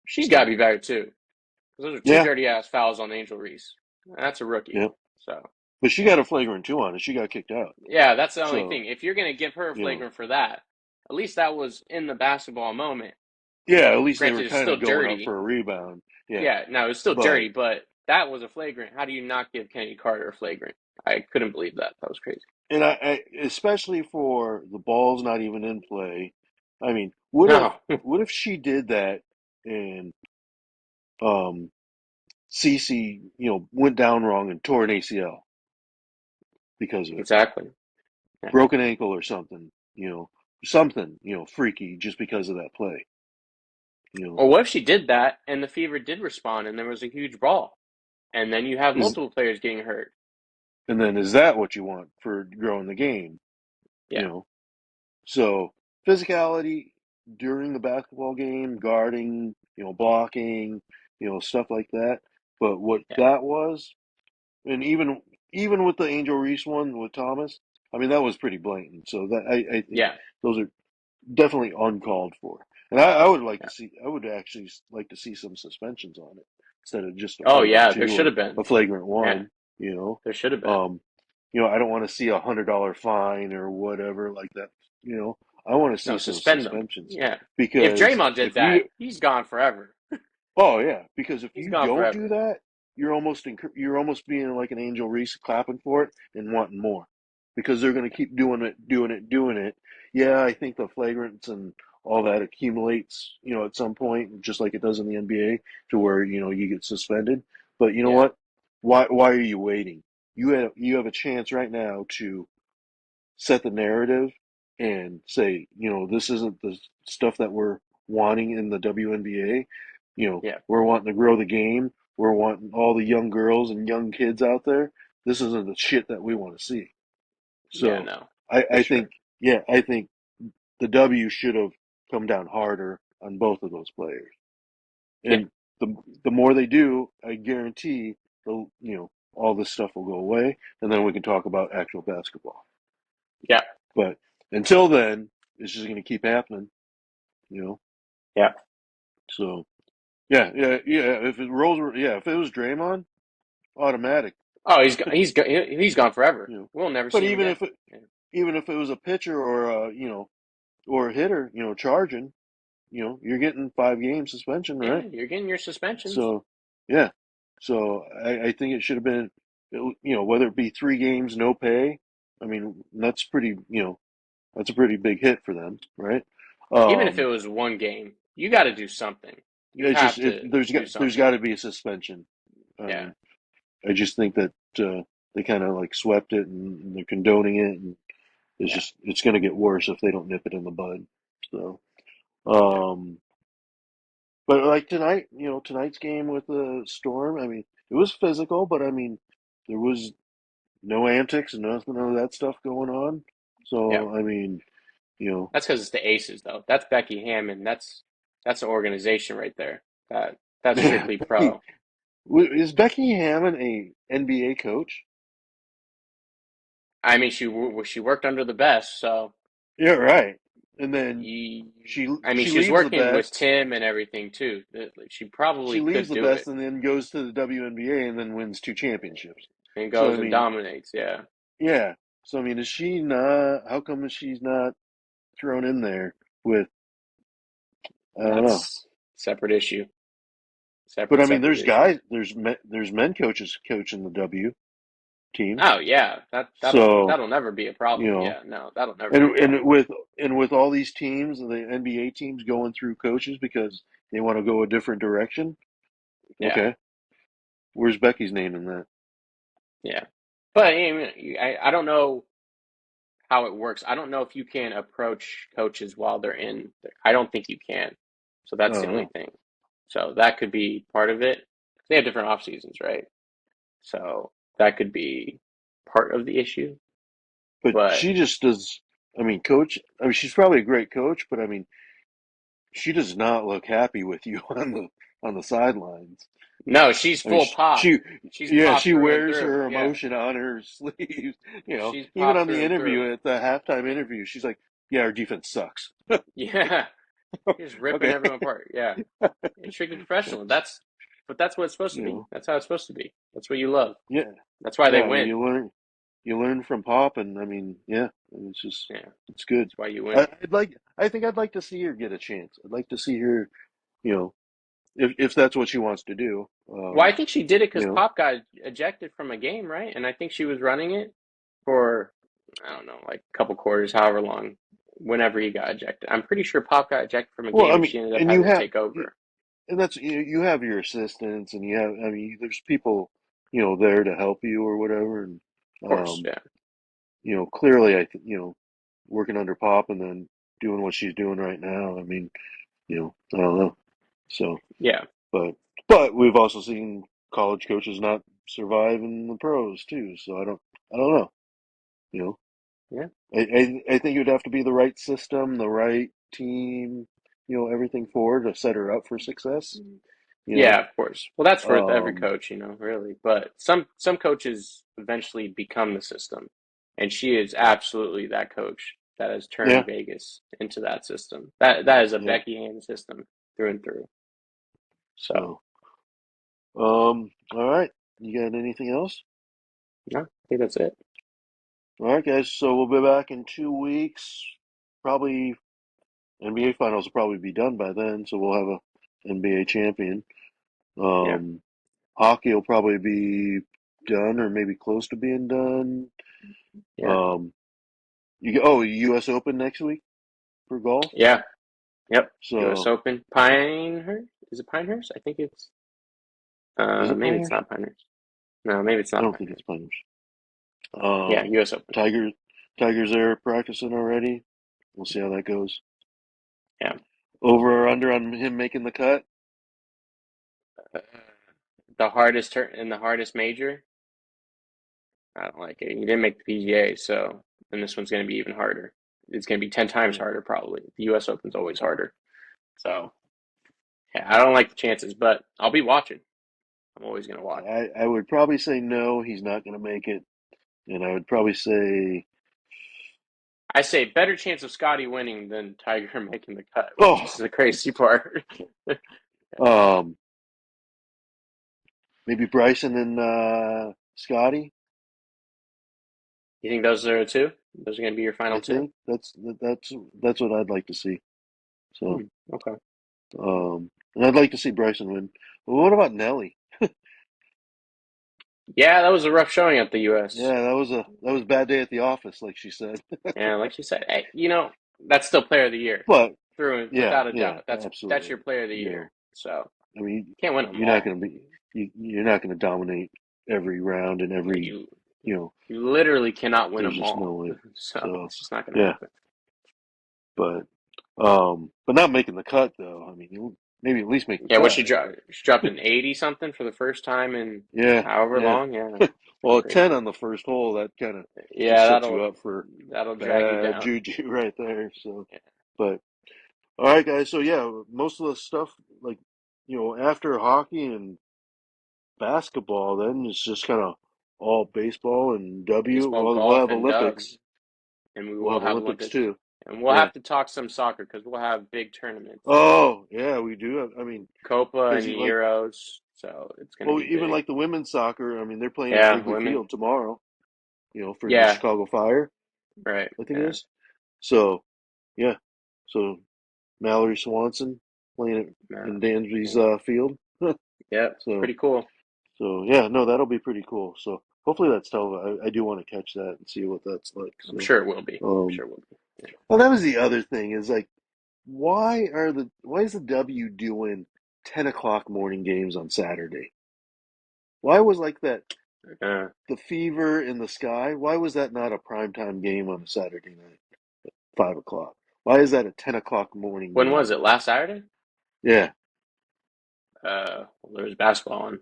She's got to So be better too. 'Cause those are two yeah, dirty ass fouls on Angel Reese. That's a rookie. yeah. So But she yeah, got a flagrant two on it. She got kicked out. yeah. That's the only So thing. If you're gonna give her a you know, flagrant for that, at least that was in the basketball moment. yeah. At least they were Granted, it's kind still of going up dirty. for a rebound. Yeah, Yeah, no, it's still but dirty, but that was a flagrant. How do you not give Kenny Carter a flagrant? I couldn't believe that. That was crazy. and I especially for the ball's not even in play. I mean, No, what if she did that and um Cece, went down wrong and tore an ACL because of it, exactly. Yeah. broken ankle or something, freaky just because of that play, you know. Or what if she did that and the Fever did respond and there was a huge brawl, and then you have Is multiple players getting hurt? and then is that what you want for growing the game, you Yeah, know? So physicality during the basketball game, guarding, blocking, stuff like that. But what yeah, that was, and even with the Angel Reese one with Thomas, I mean that was pretty blatant. So that I think yeah, those are definitely uncalled for. And yeah. I would actually like to see some suspensions on it instead of just a Oh flagrant yeah, there two should or have been. a flagrant Yeah, one, you know. there should have been. Um, I don't want to see $100 fine or whatever like that. You know, I want to see No, some suspend them. suspensions Yeah. If because Draymond did if you that, he's gone forever. Oh yeah, because if He's you gone don't do forever. that, you're almost being like an Angel Reese, clapping for it and wanting more, because they're going to keep doing it, doing it, doing it. Yeah, I think the flagrants and all that accumulates, at some point, just like it does in the NBA, to where you get suspended. But you know Yeah, what? Why are you waiting? You have a chance right now to set the narrative and say, this isn't the stuff that we're wanting in the WNBA. yeah, We're wanting to grow the game. We're wanting all the young girls and young kids out there. This isn't the shit that we want to see. yeah. So No, for I sure. think, yeah, I think the W should have come down harder on both of those players. Yeah, And the more they do, I guarantee all this stuff will go away, and then we can talk about actual basketball. yeah, But until then, it's just going to keep happening, you know. yeah. So yeah, yeah, yeah. If it was Draymond, automatic, Oh, he's gone forever. you know. We'll never But see him again. Yeah, even if it was a pitcher or or a hitter, charging, you're getting 5 game suspension, yeah. right? You're getting your suspensions. So yeah, so I think it should have been, whether it be 3 games, no pay. I mean, that's a pretty big hit for them, right? Even if it Um, was one game, you got to do something. You it's have just to do there's something. got to be a suspension. I Yeah, mean, I just think that they kind of like swept it and they're condoning it, and yeah, it's going to get worse if they don't nip it in the bud. So, yeah, um, but like tonight, tonight's game with the Storm, I mean, it was physical, but I mean, there was no antics and nothing of that stuff going on. yeah. So, I mean, you know, That's because it's the Aces, though. That's Becky Hammond. That's an organization right there. That's strictly Becky, pro. is Becky Hammond a NBA coach? I mean, she worked under the best, so Yeah, right. And then you, she I mean, she she was leaves the working best. with Tim and everything too. She She probably leaves could the do best it and then goes to the WNBA and then wins 2 championships. and So I goes and mean, dominates. Yeah, yeah. So I mean, is she not? How come she's not thrown in there with? I don't know. that's separate issue. But Separate I mean, separate there's issue. guys, there's men coaches coaching the W. teams. Oh yeah, So, that'll never be a you problem. know, Yeah, no, that'll never be a and problem. with all these teams, the NBA teams going through coaches because they want to go a different direction. Yeah, Okay, where's Becky's name in that? yeah. But I mean, I don't know how it works. I don't know if you can approach coaches while they're in. I don't think you can. So I that's the don't only know. thing. So that could be part of it. They have different off seasons, right? So that could be part of the issue. But But she just does. I mean, coach. I mean, she's probably a great coach, but I mean, she does not look happy with you on the sidelines. no, she's I mean, full pop. She's yeah, pop she through and wears through. her Yeah, emotion on her sleeves. You know, she's even pop on the through and through. interview at the halftime interview, she's like, "Yeah, our defense sucks." Yeah, she's ripping Okay, everyone apart. Yeah, it's strictly professional. But that's what it's supposed to you be. know, That's how it's supposed to be. That's what you love. yeah, That's why they yeah. I mean, win. you learn from Pop, and I mean, yeah, it's just, Yeah, it's good. that's why you win. I think I'd like to see her get a chance. I'd like to see her, you know, if that's what she wants to do. Well, I think she did it You because know, Pop got ejected from a game, right? And I think she was running it for, I don't know, like a couple quarters, however long, whenever he got ejected. I'm pretty sure Pop got ejected from a well, game I and mean, she ended up and having to take over. and that's you have your assistants, and you have, I mean, there's people, there to help you or whatever, and Of course, um, yeah. clearly, working under Pop and then doing what she's doing right now. I mean, I don't know. So, Yeah. but we've also seen college coaches not survive in the pros too. So I don't know. You know, Yeah. I think it would have to be the right system, the right team, everything for her to set her up for success. You Yeah, know, of course. Well, that's for every um, coach, really. But some coaches eventually become the system, and she is absolutely that coach that has turned yeah, Vegas into that system. That is a yeah. Becky Hammond system through and through. So, So, all right. You got anything else? no, I think that's it. All right, guys. So we'll be back in 2 weeks. Probably NBA finals will probably be done by then, so we'll have a NBA champion. Yeah, Um, Hockey will probably be done or maybe close to being done. yeah, Um, U.S. Open next week for golf. yeah, yep. U.S. So Open, Pinehurst. Is it Pinehurst? I think it's. is it Maybe it's Pinehurst? not Pinehurst. No, maybe it's I not don't think it's Pinehurst. Pinehurst. Yeah, Um, U.S. Open. Tiger, Tiger's there practicing already. We'll see how that goes. Yeah. Over or under on him making the cut? Uh, the hardest turn in the hardest major. I don't like it. He didn't make the PGA, so then this one's going to be even harder. It's going to be 10 times Yeah. harder, probably. The U.S. Open's always harder. So, yeah, I don't like the chances, but I'll be watching. I'm always going to watch. I would probably say no, he's not going to make it. And I would probably say, I say better chance of Scotty winning than Tiger making the cut, which is oh, the crazy part. um, maybe Bryson and Scotty. You think those are two? Those are going to be your final I two? think that's what I'd like to see. So, Okay. and I'd like to see Bryson win. But what about Nelly? Yeah, that was a rough showing at the U.S. Yeah, that was a bad day at the office, like she said. And like you said, hey, that's still player of the year But through and yeah, without a yeah, doubt. That's your absolutely. player of the You year. know, So I mean, can't win them you're not all. going to be you're not going to dominate every round and Yeah, every you know. you literally cannot win There's them just no all. way. So So it's just not going to yeah, happen. but not making the cut though. I mean, maybe at least make the Yeah, what cut. she dropped? She dropped an 80 something for the first time in Yeah, however yeah. long. Yeah, Well, pretty a 10 crazy. on the first hole, that kind of just Yeah, sets you up for that'll drag you bad down. juju right there. So, Yeah, but all right, guys. So yeah, most of the stuff like after hockey and basketball, then it's just kind of all baseball and W. baseball, Well, we'll golf, have and Dubs, Olympics. and we We'll will have have Olympics Olympics, too. and we'll Yeah. have to talk some soccer because we'll have big tournaments, Oh, yeah, we do. I mean, Copa because and Euros. So it's going to well, be even big. like the women's soccer. I mean, they're playing at Yeah, Wrigley women. Field tomorrow. For the Yeah, Chicago Fire, right. I think it Yeah, is. So yeah, so Mallory Swanson playing it no, in Dansby's yeah, field. yeah. It's So pretty cool. So yeah, no, that'll be pretty cool. So hopefully that's televised. I do want to catch that and see what that's like. I'm So, sure it will be. I'm um, sure it will be. Yeah. well, that was the other thing is like, why is the W doing 10 o'clock morning games on Saturday? Why was like that Uh, the Fever in the Sky? Why was that not a primetime game on a Saturday night, 5 o'clock? Why is that a 10 o'clock morning when was game? it? Last Saturday? Yeah, Well, there was basketball on.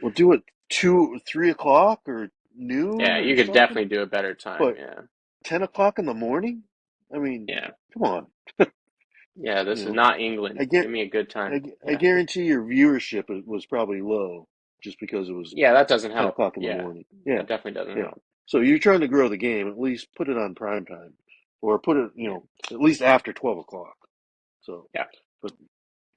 well, do it 2, 3 o'clock or noon Yeah, or you could something. definitely do a better time. But Yeah. 10 o'clock in the morning? I mean, Yeah. come on. Yeah, You this is know, not I England. get, Give me a good time. I Yeah. guarantee your viewership was probably low just because it was Yeah, that doesn't ten help. o'clock in the Yeah. morning. Yeah, That definitely doesn't yeah. help. So you're trying to grow the game. At least put it on prime time, or put it, Yeah. at least after 12 o'clock. So, Yeah. but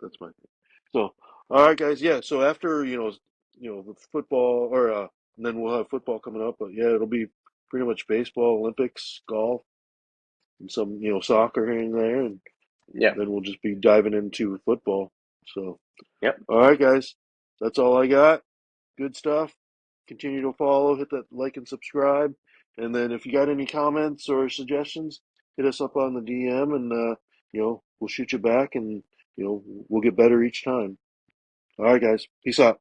that's my thing. So, all right, guys. Yeah. So after the football, or and then we'll have football coming up. But yeah, it'll be pretty much baseball, Olympics, golf, and some soccer here and there, and Yeah. then we'll just be diving into football. So, Yep. all right, guys. That's all I got. Good stuff. Continue to follow, hit that like and subscribe. And then if you got any comments or suggestions, hit us up on the DM and we'll shoot you back and we'll get better each time. All right, guys. Peace out.